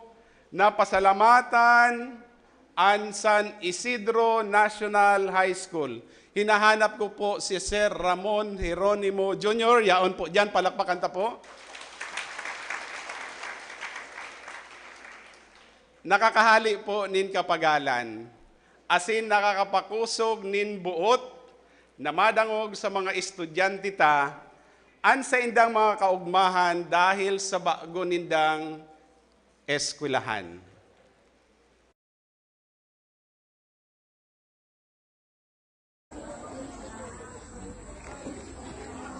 na pasalamatan ang San Isidro National High School. Hinahanap ko po si Sir Ramon Jeronimo Jr. Yaon po dyan, palakpakan ta po. Nakakahali po nin kapagalan, asin nakakapakusog nin buot, na madangog sa mga estudyante ta, an sa indang mga kaugmahan dahil sa bago nindang eskwelahan.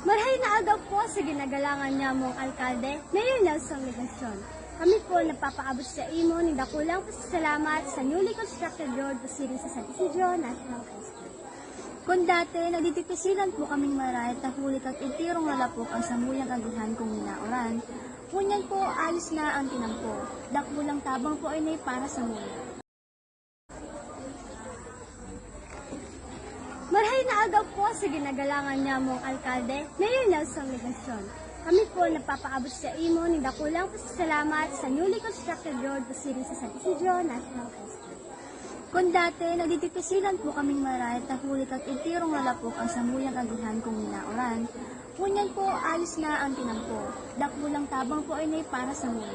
Marhay na agaw po sa ginagalangan niya mong alkalde, Mayor Nelson Legasyon. Kami po nagpapaabot sa imo ng dakulang pasasalamat sa newly constructed road proceeding sa San Isidro National High School. Kung dati, nagditipisilan po kaming maray at huli kag itirong nalapok ang samuyang agihan kong minaoran. Ngunyan po, ayos na ang tinampo. Dakulang tabang po ay para sa mula. Marhay na agaw po sa ginagalangan niya mong alkalde, Mayor Nelson Legasyon. Kami po nagpapaabot sa imo ng dakulang pasasalamat sa newly constructed road proceeding sa San Isidro National High School. Kung dati, nagditipisilan po kaming maray at huli kag itirong nalapok ang samuyang agihan kong minaoran. Ngunyan po, ayos na ang tinampo. Dakulang tabang po ay para sa mula.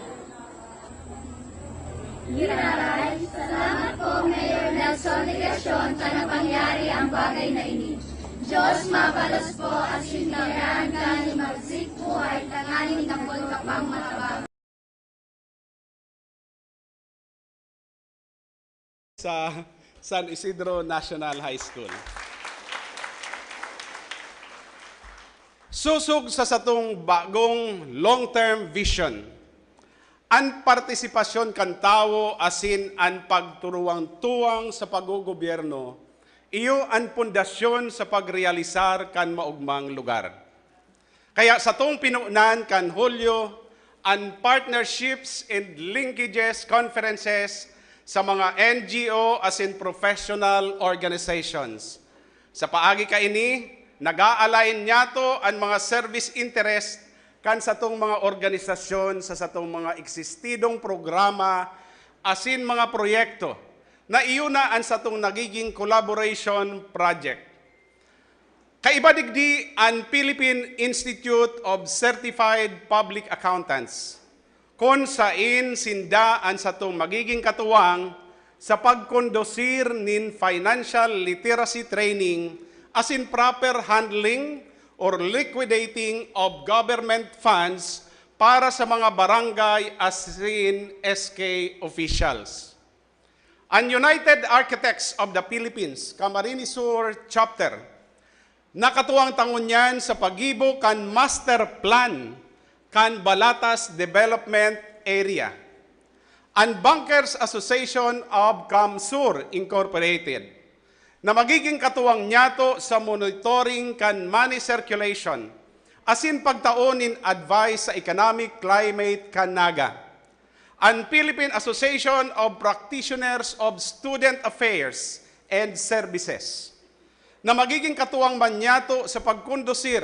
Giraray, salamat po Mayor Nelson Legasyon sa napangyari ang bagay na ini. Diyos mabalos po at sinagyan ka ni magsik po ay tanganin takol kapang matabang. Sa San Isidro National High School. Susog sa satong bagong long-term vision, ang partisipasyon kan tao asin ang pagturuang-tuwang sa paggogobyerno, iyo ang pundasyon sa pagrealisar kan maugmang lugar. Kaya sa tong pinunan kan Hulyo, ang partnerships and linkages conferences sa mga NGO as in professional organizations. Sa paagi kaini, nag-a-align niyato ang mga service interest kan sa tong mga organisasyon sa satong mga eksistidong programa as in mga proyekto na iuna ang satong nagiging collaboration project. Kaiba digdi ang Philippine Institute of Certified Public Accountants, kung sain sinda ang satong magiging katuwang sa pagkondosir nin financial literacy training as in proper handling or liquidating of government funds para sa mga barangay as in SK officials. Ang United Architects of the Philippines, Camarines Sur Chapter, nakatuwang tangunyan sa pagibo kan master plan kan Balatas Development Area. Ang Bankers Association of Camsur Incorporated, na magiging katuwang niyato sa monitoring kan money circulation, asin pagtaonin advice sa economic climate kan Naga. Ang Philippine Association of Practitioners of Student Affairs and Services, na magiging katuwang manyato sa pagkondusir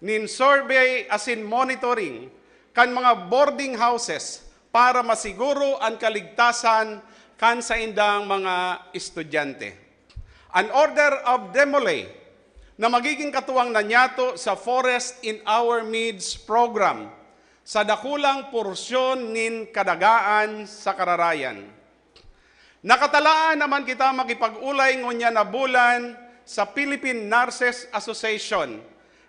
nin survey asin monitoring kan mga boarding houses para masiguro ang kaligtasan kan sa indang mga estudyante. An order of demolay na magiging katuwang nanyato sa Forest in Our Midst program sa dakulang porsyon nin kadagaan sa Kararayan. Nakatalaan naman kita makipag-ulay ngunya na bulan sa Philippine Nurses Association,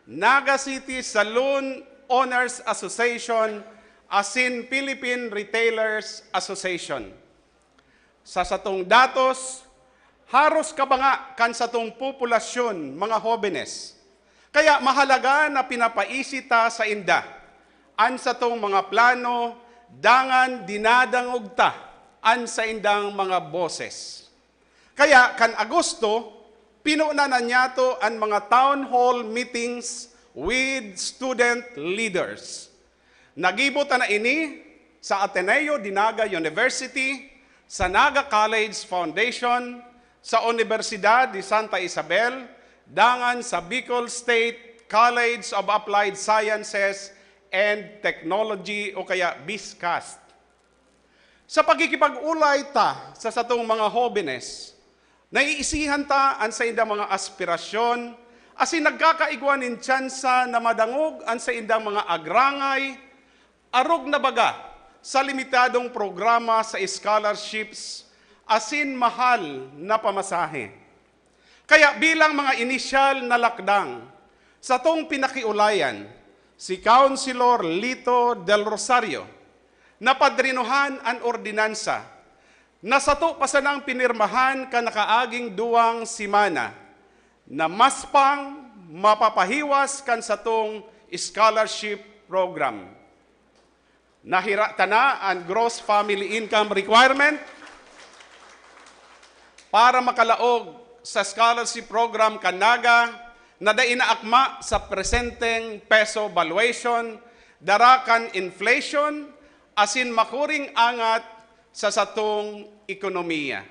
Naga City Saloon Owners Association, asin Philippine Retailers Association. Sa satong datos, haros kabanga kan satong populasyon, mga hobenes. Kaya mahalaga na pinapaisita sa inda an sa tong mga plano, dangan dinadangugta an sa indang mga boses. Kaya kan Agosto, pinuna na niya to ang mga town hall meetings with student leaders. Nagibot na ini sa Ateneo de Naga University, sa Naga College Foundation, sa Universidad de Santa Isabel, dangan sa Bicol State College of Applied Sciences and Technology o kaya BISCAST. Sa pagkikipag-ulay ta sa satong mga hobenes, naiisihan ta ang sa indang mga aspirasyon, asin nagkakaigwanin tsansa na madangog ang sa indang mga agrangay, arog na baga sa limitadong programa sa scholarships, asin mahal na pamasahe. Kaya bilang mga inisyal na lakdang, sa tong pinakiulayan, si Councilor Lito del Rosario, napadrinuhan ang ordinansa na sato pasanang pinirmahan ka nakaaging duwang simana na mas pang mapapahiwas kan satong scholarship program. Nahirata na ang gross family income requirement para makalaog sa scholarship program kanaga na dainaakma sa presenteng peso valuation, darakan inflation, asin makuring angat sa satong ekonomiya.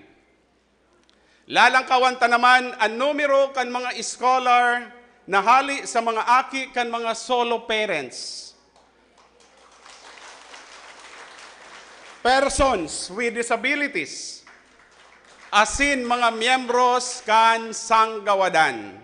Lalangkawan ta naman ang numero kan mga scholar na hali sa mga aki kan mga solo parents. Persons with disabilities, asin mga miyembros kan sanggawadan.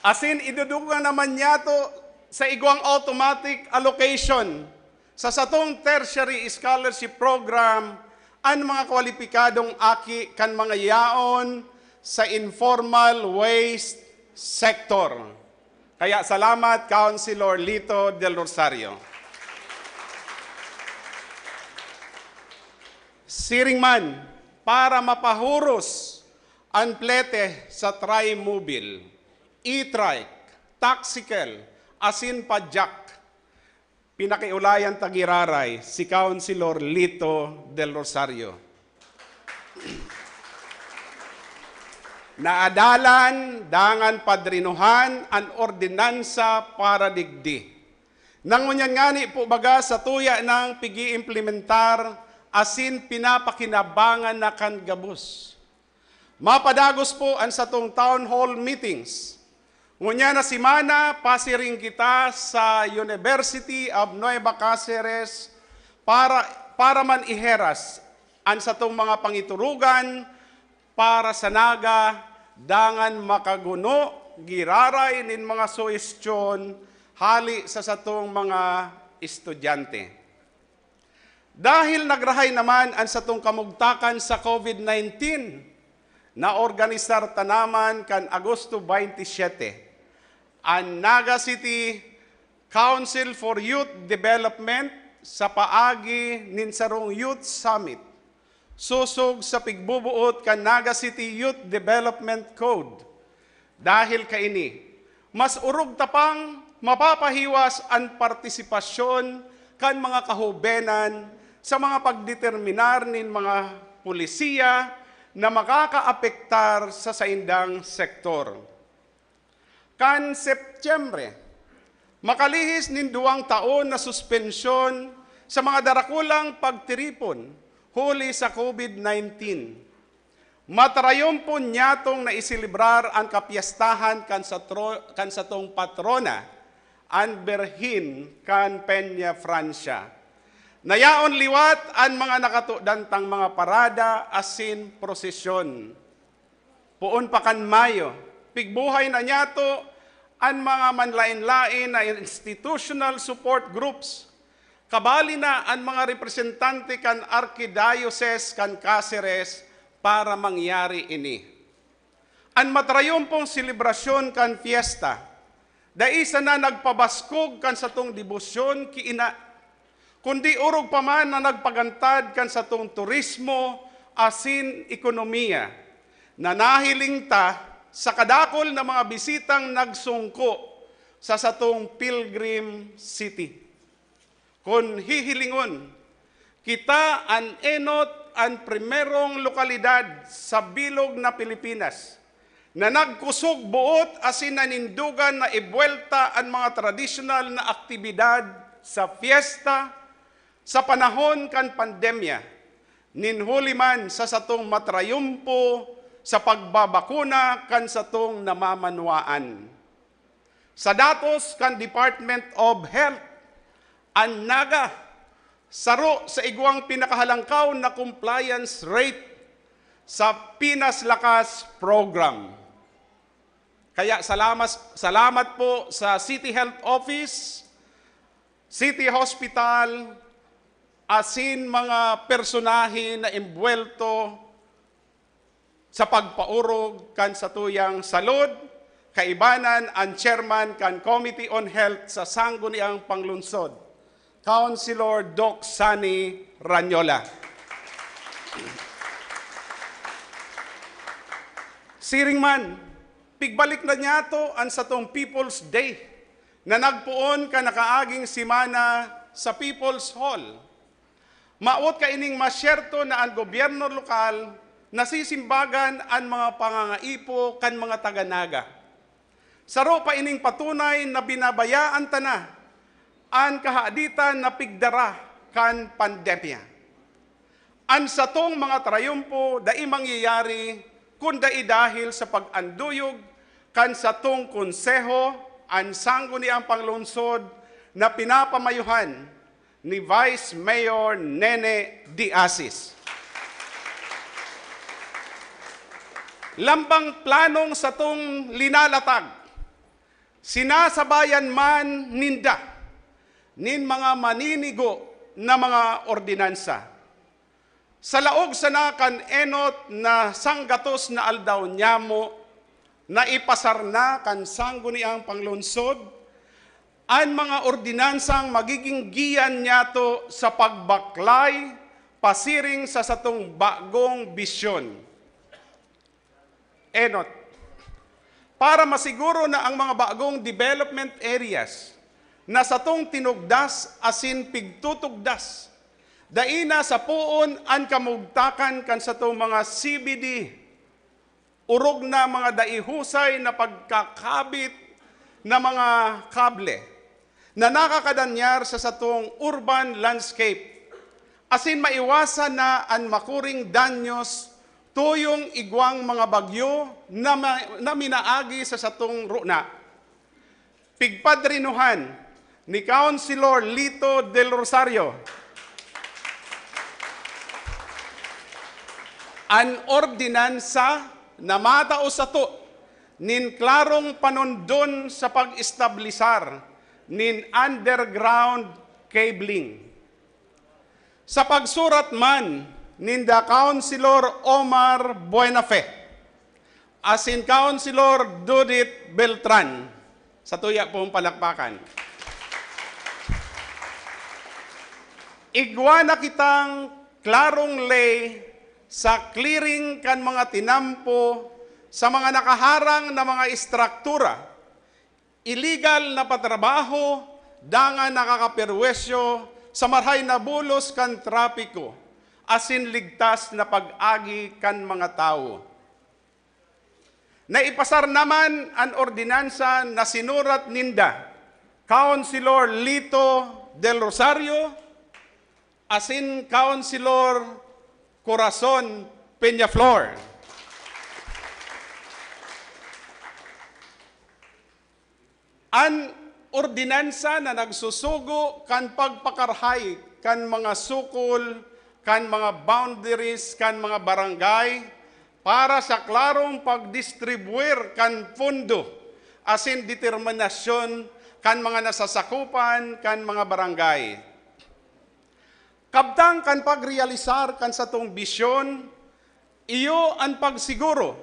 Asin idudugan naman niya to sa igwang automatic allocation sa satong tertiary scholarship program ang mga kwalipikadong aki kan mga yaon sa informal waste sector. Kaya salamat, Councilor Lito del Rosario. Siring man, para mapahuros ang plete sa tri-mobile, e-trike, taxical, asin padjak, pinakiulayan tagiraray si Councilor Lito del Rosario. Naadalan dangan padrinuhan ang ordinansa para digdi. Nangunyan ngani po baga sa tuya ng pigi-implementar asin pinapakinabangan na kan gabus. Mapadagos po ang satong town hall meetings. Ngunya na simana, pasiring kita sa University of Nueva Cáceres para man iheras ang satong mga pangiturugan para sa naga dangan makaguno giraray nin mga suwestyon hali sa satong mga estudyante. Dahil nagrahay naman ang satong kamugtakan sa COVID-19, na organisar tanaman kan Agosto 27, ang Naga City Council for Youth Development sa paagi nin sarong Youth Summit, susog sa pigbubuot kan Naga City Youth Development Code. Dahil kaini, mas urog tapang mapapahiwas ang partisipasyon kan mga kahubenan sa mga pagdeterminar nin mga pulisiya na makakaapektar sa saindang sektor. Kan Setyembre, makalihis nin 2 taon na suspensyon sa mga darakulang pagtiripon huli sa COVID-19. Matarayom po niyatong naisilibrar ang kapiyastahan kan sa tong patrona, ang Berhin kan Peña, Francia. Nayaon liwat ang mga nakatudantang mga parada asin prosesyon. Puon pa kan Mayo, pigbuhay na niya to ang mga manlain-lain na institutional support groups. Kabali na ang mga representante kan Archdiocese kan Cáceres para mangyari ini. Ang matrayom pong selebrasyon kan fiesta, daisa na nagpabaskog kan satong debosyon kiina, kundi urog pa man na nagpagantad kan sa tong turismo asin ekonomiya, na nahiling ta sa kadakol na mga bisitang nagsungko sa satong Pilgrim City. Kung hihilingon, kita ang enot ang primerong lokalidad sa bilog na Pilipinas na nagkusog buot asin nanindugan na ibuelta ang mga tradisyonal na aktibidad sa fiesta sa panahon kan pandemya. Ninhuli man sa satong matrayumpo sa pagbabakuna kan satong namamanwaan. Sa datos kan Department of Health, ang naga saro sa igwang pinakahalangkaw na compliance rate sa Pinas Lakas program. Kaya salamat po sa City Health Office, City Hospital, asin mga personahe na imbuelto sa pagpaurog kan sa tuyang salud, kaibanan ang chairman kan Committee on Health sa Sangguniang Panglunsod, Councilor Doc Sani Ranyola. Siring man, pigbalik na niya to ang satong People's Day na nagpuon ka nakaaging simana sa People's Hall. Maot ka ining masyerto na ang gobyerno lokal nasisimbagan ang mga pangangaipo kan mga taga-naga. Saro pa ining patunay na binabayaan tana ang kahaditan na pigdara kan pandemya. Ang satong mga trayumpo dai mangyayari kun dai dahil sa pag-anduyog kan satong konseho ang Sangguniang Panglunsod na pinapamayuhan ni Vice Mayor Nene D. Asis. Lambang planong satong linalatag, sinasabayan man ninda, nin mga maninigo na mga ordinansa. Sa laog sa nakan enot na sanggatos na aldaw nyamo, na ipasar na kan Sangguniang Panglunsod, ang mga ordinansang magiging giyan niyato sa pagbaklay, pasiring sa satong bagong bisyon. Enot, para masiguro na ang mga bagong development areas na satong tinugdas asin pigtutugdas, daina sa puon ang kamugtakan kan satong mga CBD, urog na mga daihusay na pagkakabit na mga kable na nakakadanyar sa satong urban landscape, asin maiwasan na ang makuring danyos tuyong igwang mga bagyo na minaagi sa satong runa. Pigpadrinuhan ni Councilor Lito del Rosario an ordinansa na matao sa to nin klarong panondon sa pag-establisar nin underground cabling. Sa pagsurat man ninda Councilor Omar Buenafe, asin Councilor Judith Beltran, sa tuya pong palakpakan. Igwa na kitang klarong lay sa clearing kan mga tinampo sa mga nakaharang na mga istruktura, illegal na patrabaho, dangan nakakaperwesyo sa marhay na bulos kan trapiko, asin ligtas na pag-agi kan mga tao. Naipasar naman ang ordinansa na sinurat ninda Councilor Lito del Rosario, asin Councilor Corazon Peñaflor. Ang ordinansa na nagsusugo kan pagpakarhay kan mga sukol, kan mga boundaries, kan mga barangay, para sa klarong pagdistribuir kan pondo, asin determinasyon kan mga nasasakupan, kan mga barangay. Kabtang kan pagrealisar kan satong bisyon, iyo ang pagsiguro,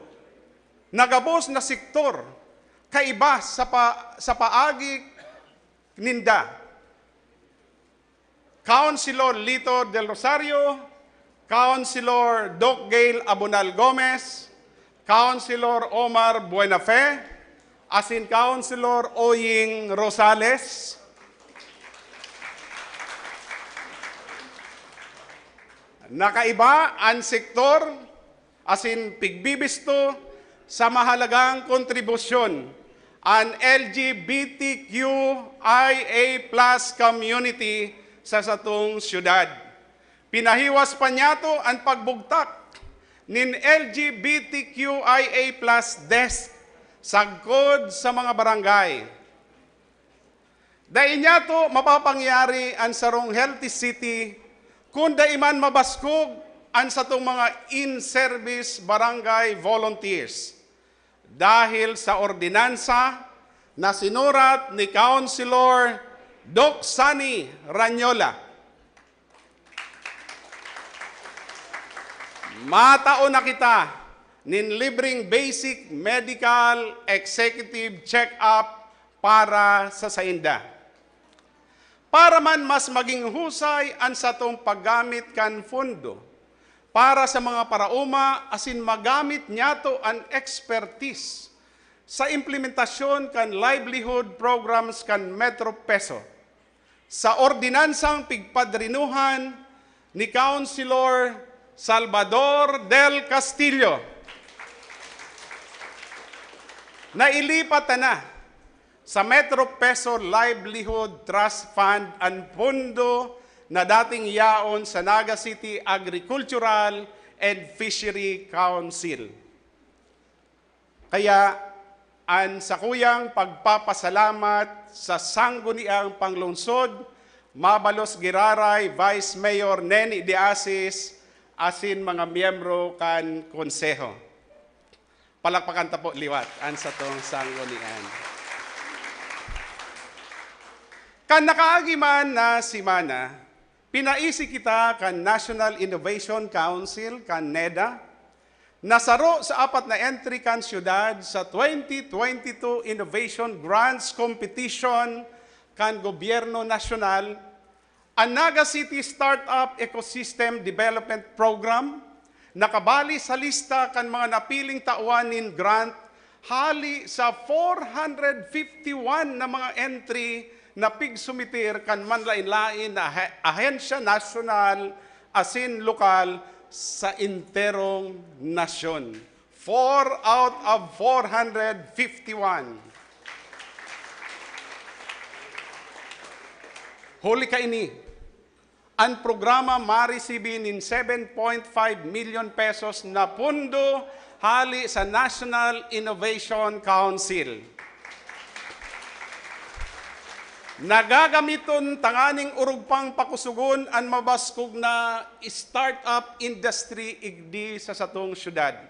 nagabos na sektor, kaiba sa paagi ninda. Councilor Lito del Rosario, Councilor Doc Gail Abunal Gomez, Councilor Omar Buenafe, asin Councilor Oying Rosales, nakaiba ang sektor asin pigbibisto sa mahalagang kontribusyon ang LGBTQIA+ community sa satong syudad. Pinahiwas pa niya to ang pagbugtak nin LGBTQIA+ desk sagkod sa mga barangay. Dahil niya to mapapangyari ang sarong healthy city kung daiman mabaskog ang satong mga in-service barangay volunteers. Dahil sa ordinansa na sinurat ni Councilor Doc Sunny Ranyola. Matao na kita nin libreng basic medical executive check-up para sa sainda. Para man mas maging husay ang satong paggamit kan fundo para sa mga parauma asin magamit niya to ang expertise sa implementasyon kan livelihood programs kan Metro Peso. Sa ordinansang pigpadrinuhan ni Councilor Salvador del Castillo, na ilipat na sa Metro Peso Livelihood Trust Fund ang pondo na dating yaon sa Naga City Agricultural and Fishery Council. Kaya, ang sakuyang pagpapasalamat sa sangguniang panglungsod, mabalos giraray Vice Mayor Neni De Asis, asin mga miyembro kan konseho. Palakpakan ta po liwat ang satong sanggunian. Kan nakaagiman na simana, pinaisi kita kan National Innovation Council, kan NEDA, nasaro sa 4 na entry kan syudad sa 2022 Innovation Grants Competition kan Gobyerno Nasyonal, ang Naga City Startup Ecosystem Development Program, nakabali sa lista kan mga napiling tauanin grant, hali sa 451 na mga entry na pigsumitir kan manlain-lain na ahensya nasyonal asin lokal sa interong nasyon. 4 out of 451. Huli ka ini, ang programa maresibin in 7.5 million pesos na pundo hali sa National Innovation Council. Nagagamiton tanganing urugpang pakusugon ang mabaskog na startup industry igdi sa satong syudad.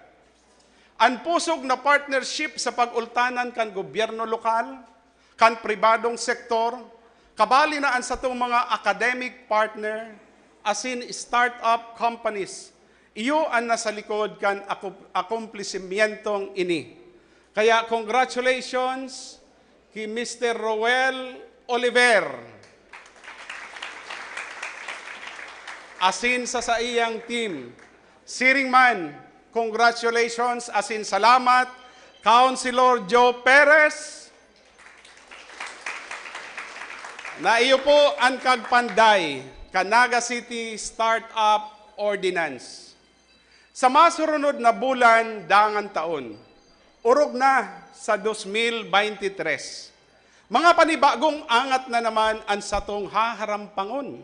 Ang pusog na partnership sa pag-ultanan kan gobyerno lokal, kan pribadong sektor, kabali na ang satong mga academic partner, asin startup companies, iyo ang nasa likod kan akumplisimentong ini. Kaya congratulations kay Mr. Roel Oliver, asin sa iyang team. Siring man, congratulations, asin salamat, Councilor Joe Perez, na iyo po ang kagpanday ka Naga City Startup Ordinance. Sa masurunod na bulan, dangan taon, urog na sa 2023, mga panibagong angat na naman ang satong haharampangon.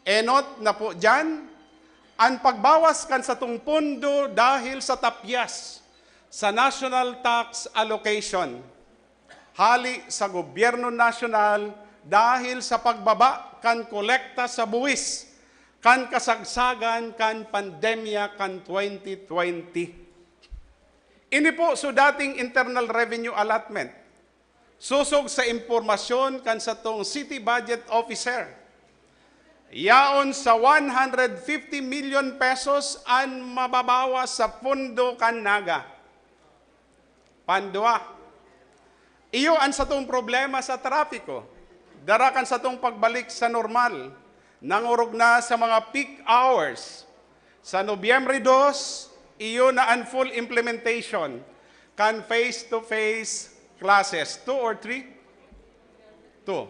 Enot na po dyan, ang pagbawas kan satong pondo dahil sa tapyas sa National Tax Allocation. Hali sa gobyerno nasyonal dahil sa pagbaba kan kolekta sa buwis, kan kasagsagan kan pandemya kan 2020. Ini po so dating Internal Revenue Allotment. Susog sa impormasyon kan sa tong City Budget Officer, yaon sa 150 million pesos ang mababawas sa pondo kan Naga. Pandua, iyo ang sa tong problema sa trapiko, darakan sa tong pagbalik sa normal, nangurog na sa mga peak hours. Sa Nobyembre 2, iyo na ang full implementation kan face-to-face classes. 2 or 3? 2.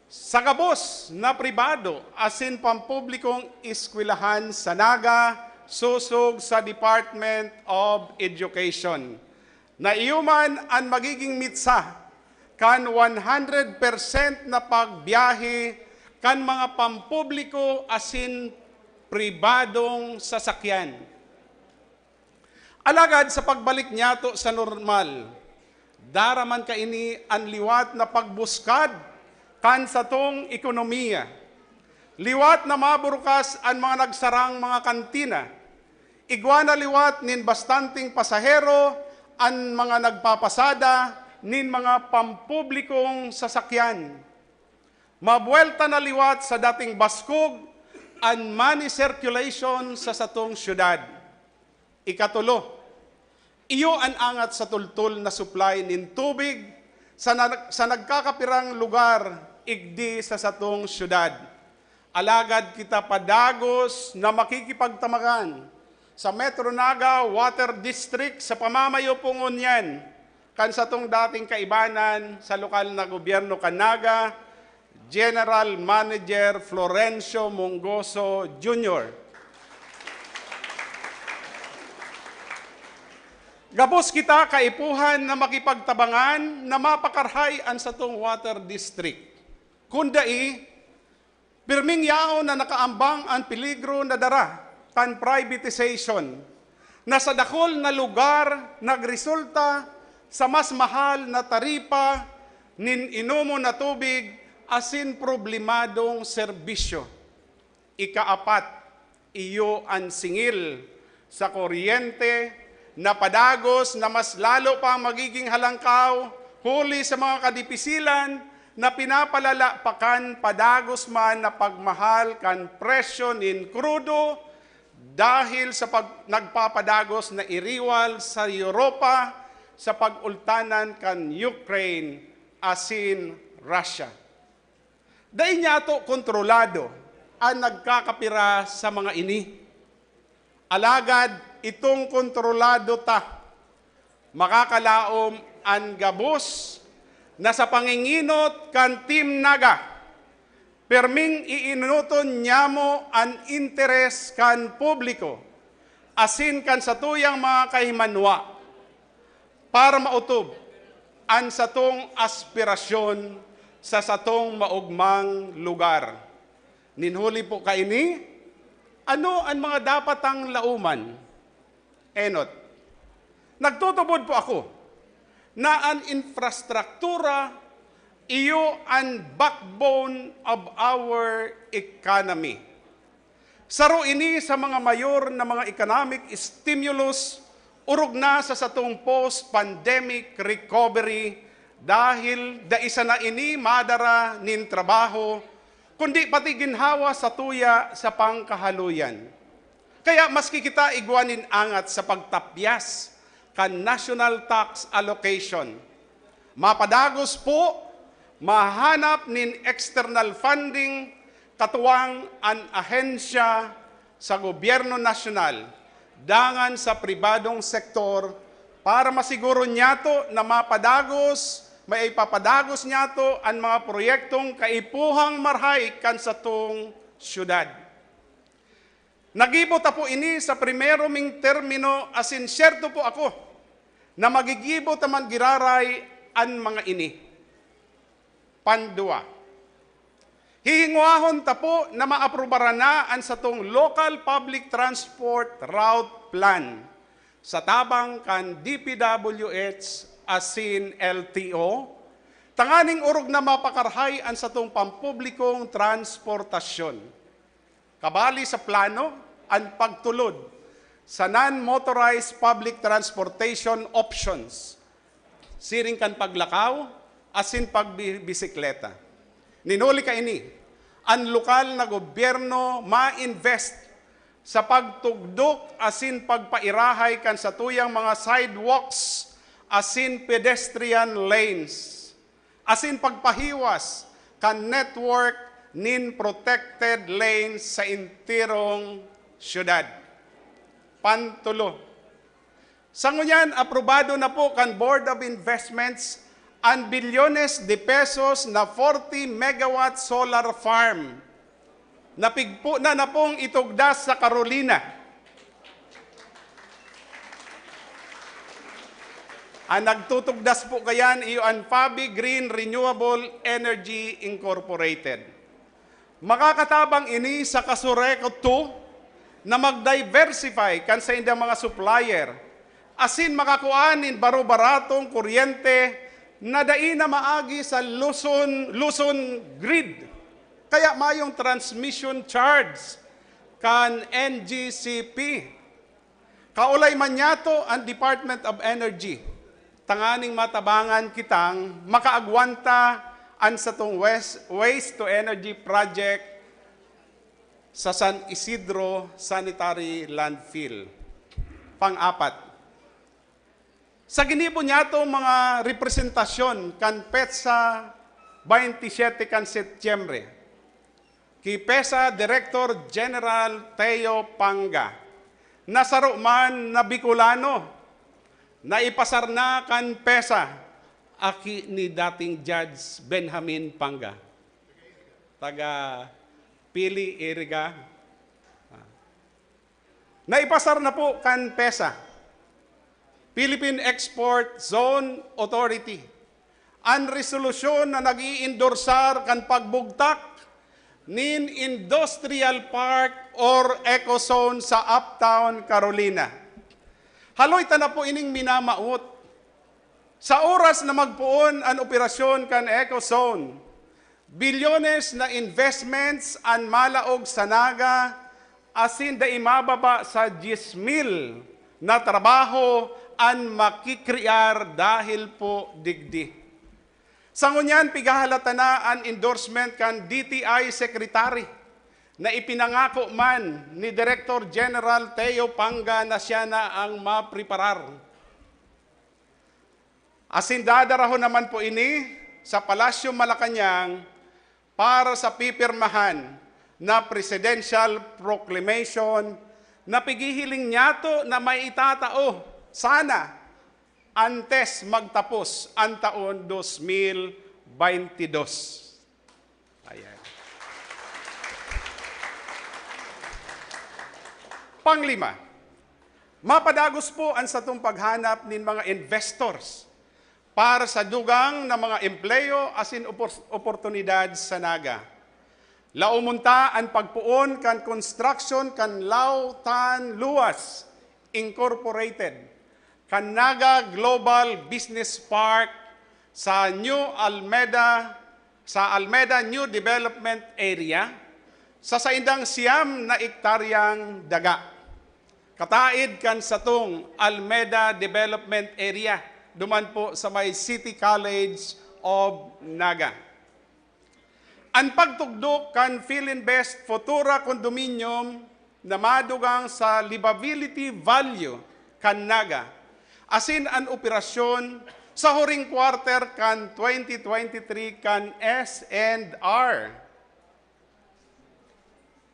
Sa gabos na pribado, asin pampublikong eskwelahan sa Naga, susog sa Department of Education. Na iyuman ang magiging mitsa kan 100% na pagbiyahe kan mga pampubliko asin pribadong sasakyan. Alagad sa pagbalik niyato sa normal, daraman kaini ang liwat na pagbuskad kan sa tong ekonomiya. Liwat na maburukas ang mga nagsarang mga kantina. Igwana liwat nin bastanting pasahero ang mga nagpapasada nin mga pampublikong sasakyan. Mabuelta na liwat sa dating baskog ang money circulation sa satong syudad. Ikatulo, iyo ang angat sa tultul na supply nin tubig sa nagkakapirang lugar igdi sa satong syudad. Alagad kita padagos na makikipagtamagan sa Metro Naga Water District sa pamamayo pungon yan kan satong dating kaibanan sa lokal na gobyerno Naga, General Manager Florencio Mongoso Jr. Gabos kita kaipuhan na makipagtabangan na mapakarhay ang satong water district. Kundai, pirming yaon na nakaambang ang peligro na dara kan privatization na sa dakol na lugar nagresulta sa mas mahal na taripa nin inumo na tubig asin problemadong serbisyo. Ikaapat, iyo ang singil sa kuryente na padagos na mas lalo pa magiging halangkaw huli sa mga kadipisilan na pinapalala pakan padagos man na pagmahal kan presyo nin krudo dahil sa nagpapadagos na iriwal sa Europa sa pag-ultanan kan Ukraine asin Russia. Dahil niya ito kontrolado ang nagkakapira sa mga ini. Alagad itong kontrolado ta, makakalaom ang gabos na sa panginginot kan Team Naga, perming iinuton niya mo ang interes kan publiko, asin kan sa tuyang mga kahimanwa, para mautob ang satong aspirasyon sa satong maugmang lugar. Ninhuli po kaini, ano ang mga dapat ang lauman? Enot, nagtutubod po ako na ang infrastruktura iyo ang backbone of our economy. Saro ini sa mga mayor na mga economic stimulus urog na sa satong post-pandemic recovery dahil da isa na ini madara nin trabaho kundi pati ginhawa sa tuya sa pangkahaluyan. Kaya maski kita igwanin angat sa pagtapyas kan national tax allocation, mapadagos po mahanap nin external funding katuwang an ahensya sa gobyerno nasyonal dangan sa pribadong sektor para masiguro niyato na mapadagos, may ipapadagos niyato ang mga proyektong kaipuhang marhay kan sa tong syudad. Nagibo ta po ini sa primero ming termino asin syerto po ako na magigibo taman giraray ang mga ini. Pandua. Hihinguahon ta po na maaprobaran na ang satong local public transport route plan sa tabang kan DPWH asin LTO, tanganing urog na mapakarhay ang satong pampublikong transportasyon. Kabali sa plano, ang pagtulod sa non-motorized public transportation options, siring kan paglakaw, asin pagbisikleta. Ninuli ka ini, ang lokal na gobyerno ma-invest sa pagtugdok asin pagpairahay kan sa tuyang mga sidewalks asin pedestrian lanes, asin pagpahiwas kan network nin protected lanes sa intirong syudad. Pantulo, Sa ngunyan, aprobado na po kan Board of Investments ang bilyones de pesos na 40 megawatt solar farm. Napigpo na pong itugdas sa Carolina. Ang nagtutugdas po kayan iyo ang Fabi Green Renewable Energy Incorporated. Makakatabang ini sa Kasureko 2 na mag-diversify kan sa indang mga supplier. Asin makakuanin baro-baratong kuryente na dai na maagi sa Luzon grid. Kaya mayong transmission charge kan NGCP. Kaulay man yato ang Department of Energy. Tanganing matabangan kitang makaagwanta an sa tong waste to energy project sa San Isidro Sanitary Landfill. Pang-apat, sa ginibo niya itong mga representasyon kan PETSA 27 kan Setyembre, kay PESA Director General Teo Panga, nasaro man na Bicolano, na ipasar na kan PESA, aki ni dating Judge Benjamin Panga, taga Pili, Iriga. Naipasar na po kan PESA, Philippine Export Zone Authority, ang resolusyon na nag-i-endorsar kan pagbugtak nin Industrial Park or Ecozone sa Uptown, Carolina. Haloy ta na po ining minamaot. Sa oras na magpuon ang operasyon kan Ecozone, bilyones na investments ang malaog sa naga, asin da imababa sa 10,000 na trabaho ang makikrear dahil po digdi. Sa ngunyan, pigahalata na ang endorsement kan DTI Secretary na ipinangako man ni Director General Teo Panga na siya na ang mapreparar. Asin dadarahon naman po ini sa Palasyo Malacanang para sa pipirmahan na Presidential Proclamation na pigihiling niyato na may itatao sana antes magtapos ang taon 2022. Ayan. Panglima, mapadagos po ang satong paghanap nin mga investors para sa dugang na mga empleyo asin oportunidad sa naga. Laumunta ang pagpuon kan construction kan Lautan Luas Incorporated, kan Naga Global Business Park sa Almeda New Development Area sa saindang siyam na ektaryang daga. Kataid kan sa tong Almeda Development Area, duman po sa may City College of Naga. Ang pagtugdok kan Philinvest Futura Condominium na madugang sa livability value kan Naga, asin ang operasyon sa huring quarter kan 2023 kan S&R.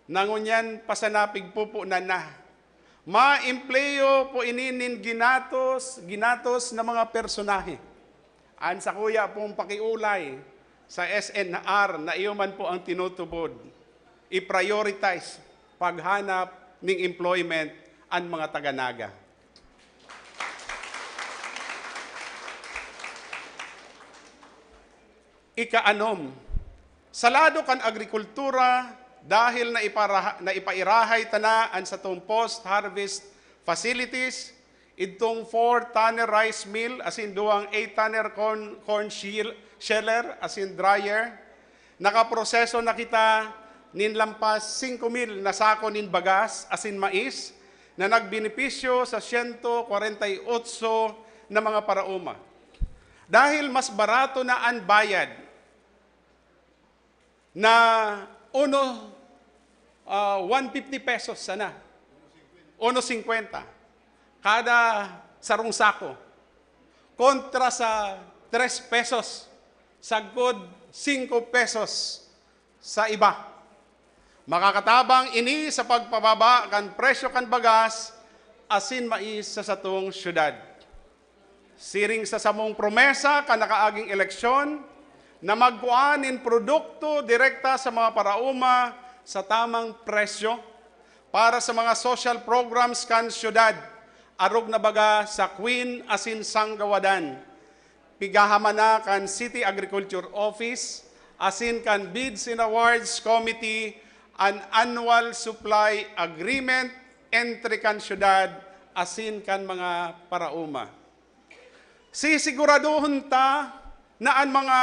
Nangunyan pasanapig po na. Ma-empleyo po ininin ginatos na mga personahe. An sa kuya pong pakiulay sa SNR na iyo man po ang tinutubod, i-prioritize paghanap ng employment ang mga taga-Naga. Ikaanom, salado kan agrikultura dahil na ipairahay tanaan sa itong post-harvest facilities, itong 4-tonner rice mill, asin duwang 8-tonner corn sheller, asin dryer. Nakaproseso na kita ninlampas 5,000 na sako nin bagas, asin mais, na nagbenepisyo sa 148 na mga parauma. Dahil mas barato na ang bayad na 150 pesos sana, 150 kada sarong sako, kontra sa 3 pesos, sagod 5 pesos sa iba. Makakatabang ini sa pagpababa kan presyo kan bagas asin mais sa satong syudad. Siring sa samong promesa kanakaaging eleksyon na magkuanin produkto direkta sa mga parauma sa tamang presyo para sa mga social programs kan syudad, arog na baga sa Queen asin Sanggawadan. Pigahaman na kan City Agriculture Office, asin kan Bids and Awards Committee, an annual supply agreement entry kan syudad, asin kan mga parauma. Sisiguraduhon ta na ang mga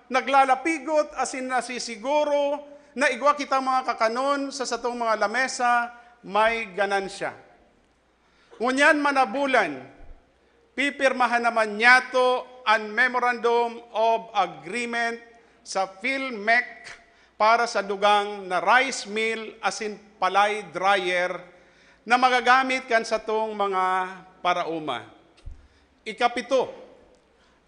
naglalapigot asin nasisiguro na igwa kita mga kakanon sa satong mga lamesa may ganansya. Ngunyan manabulan, pipirmahan naman niyato ang Memorandum of Agreement sa PhilMec para sa dugang na rice mill asin palay dryer na magagamit kan sa tong mga parauma. Ikapito,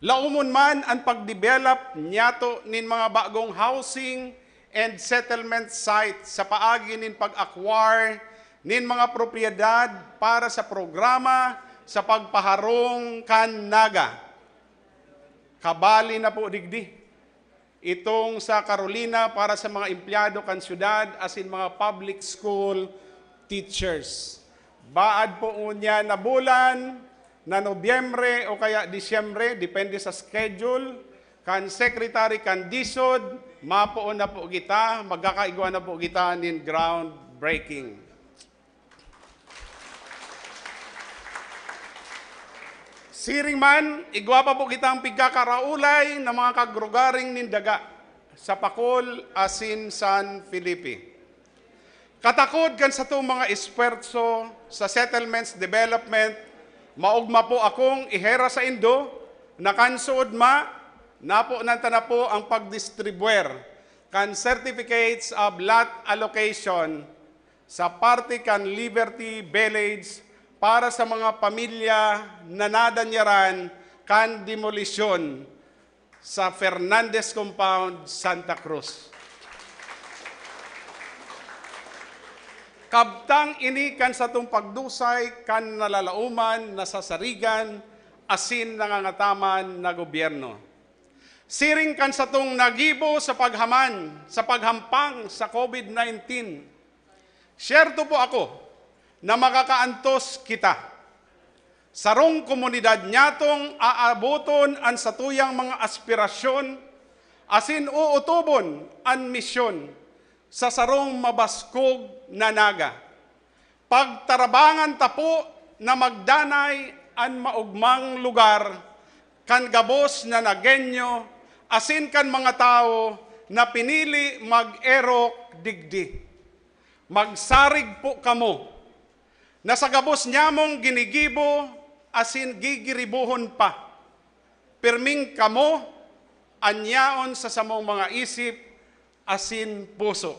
laumon man ang pagdevelop niyato nin mga bagong housing and settlement site sa paagi nin pag-acquire nin mga propiedad para sa programa sa pagpaharong kan naga. Kabali na po digdi. Itong sa Carolina para sa mga empleyado kan syudad asin mga public school teachers. Baad po unya na bulan na Nobyembre o kaya Disyembre, depende sa schedule, kan Secretary kan disod, mapoon na po kita, magkakaigwa na po kita nin groundbreaking. Siring man, igwa pa po kita ang pigkakaraulay ng mga kagrugaring nindaga sa Pakol asin San Felipe. Katakod kan sa itong mga esperto sa settlements development, maugma po akong ihera sa Indo, na kansuod napo nanta na po ang pagdistribuer kan certificates of lot allocation sa parte kan Liberty Village para sa mga pamilya na nadanyaran kan demolisyon sa Fernandez Compound, Santa Cruz. Kabtang ini kan sa itong pagdusay kan nalalauman, nasasarigan, asin nangangataman na gobyerno. Siring kan sa itong nagibo sa paghaman, sa paghampang sa COVID-19. Syerto po ako na makakaantos kita. Sarong komunidad niyatong aabuton ang satuyang mga aspirasyon, asin uutubon ang misyon sa sarong mabaskog na naga. Pagtarabangan tapo na magdanay ang maugmang lugar, kan gabos na nagenyo, asin kan mga tao na pinili mag-erok digdi. Magsarig po kamo, na sa gabos nyamong ginigibo, asin gigiribuhon pa. Pirming kamo, anyaon sa samong mga isip, asin puso.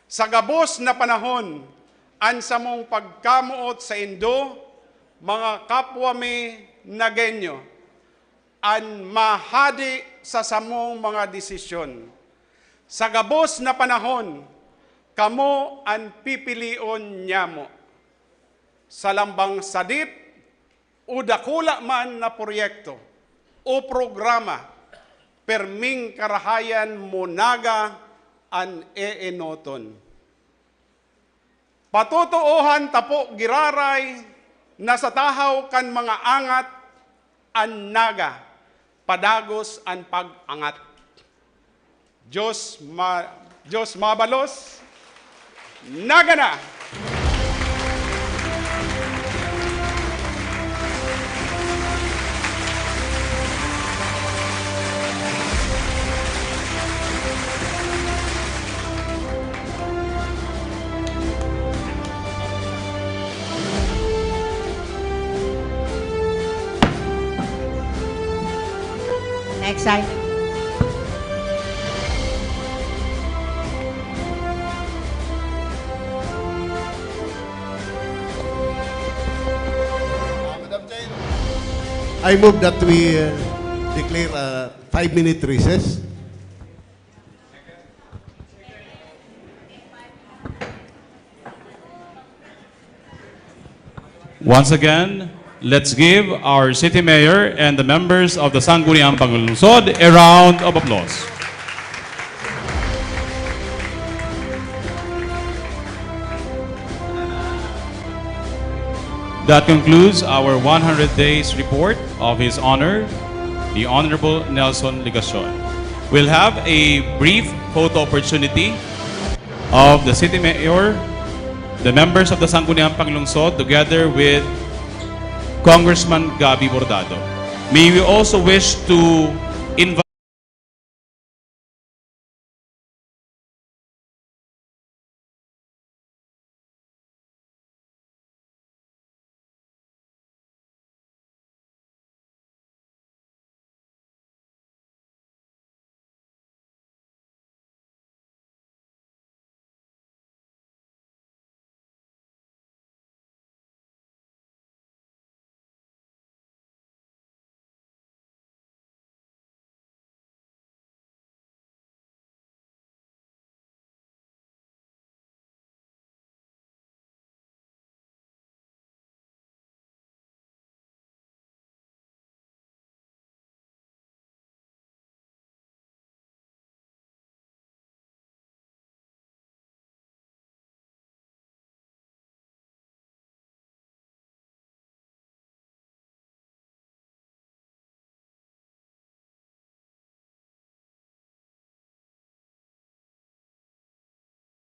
Sa gabos na panahon, an samong pagkamuot sa Indo, mga kapwa mi nagenyo, an mahadi sa samong mga desisyon. Sa gabos na panahon, kamo an pipilion nyamo. Sa lambang sadit, o dakula man na proyekto o programa, perming karahayan monaga an eenoton. Patutuohan tapo giraray na sa tahaw kan mga angat an naga, padagos an pag-angat. Diyos mabalos, naga na! Next item. I move that we declare a 5-minute recess. Once again, let's give our city mayor and the members of the Sangguniang Panglungsod a round of applause. That concludes our 100 days report of His Honor, the Honorable Nelson Ligacion. We'll have a brief photo opportunity of the City Mayor, the members of the Sangguniang Panglungsod, together with Congressman Gabi Bordado. May we also wish to invite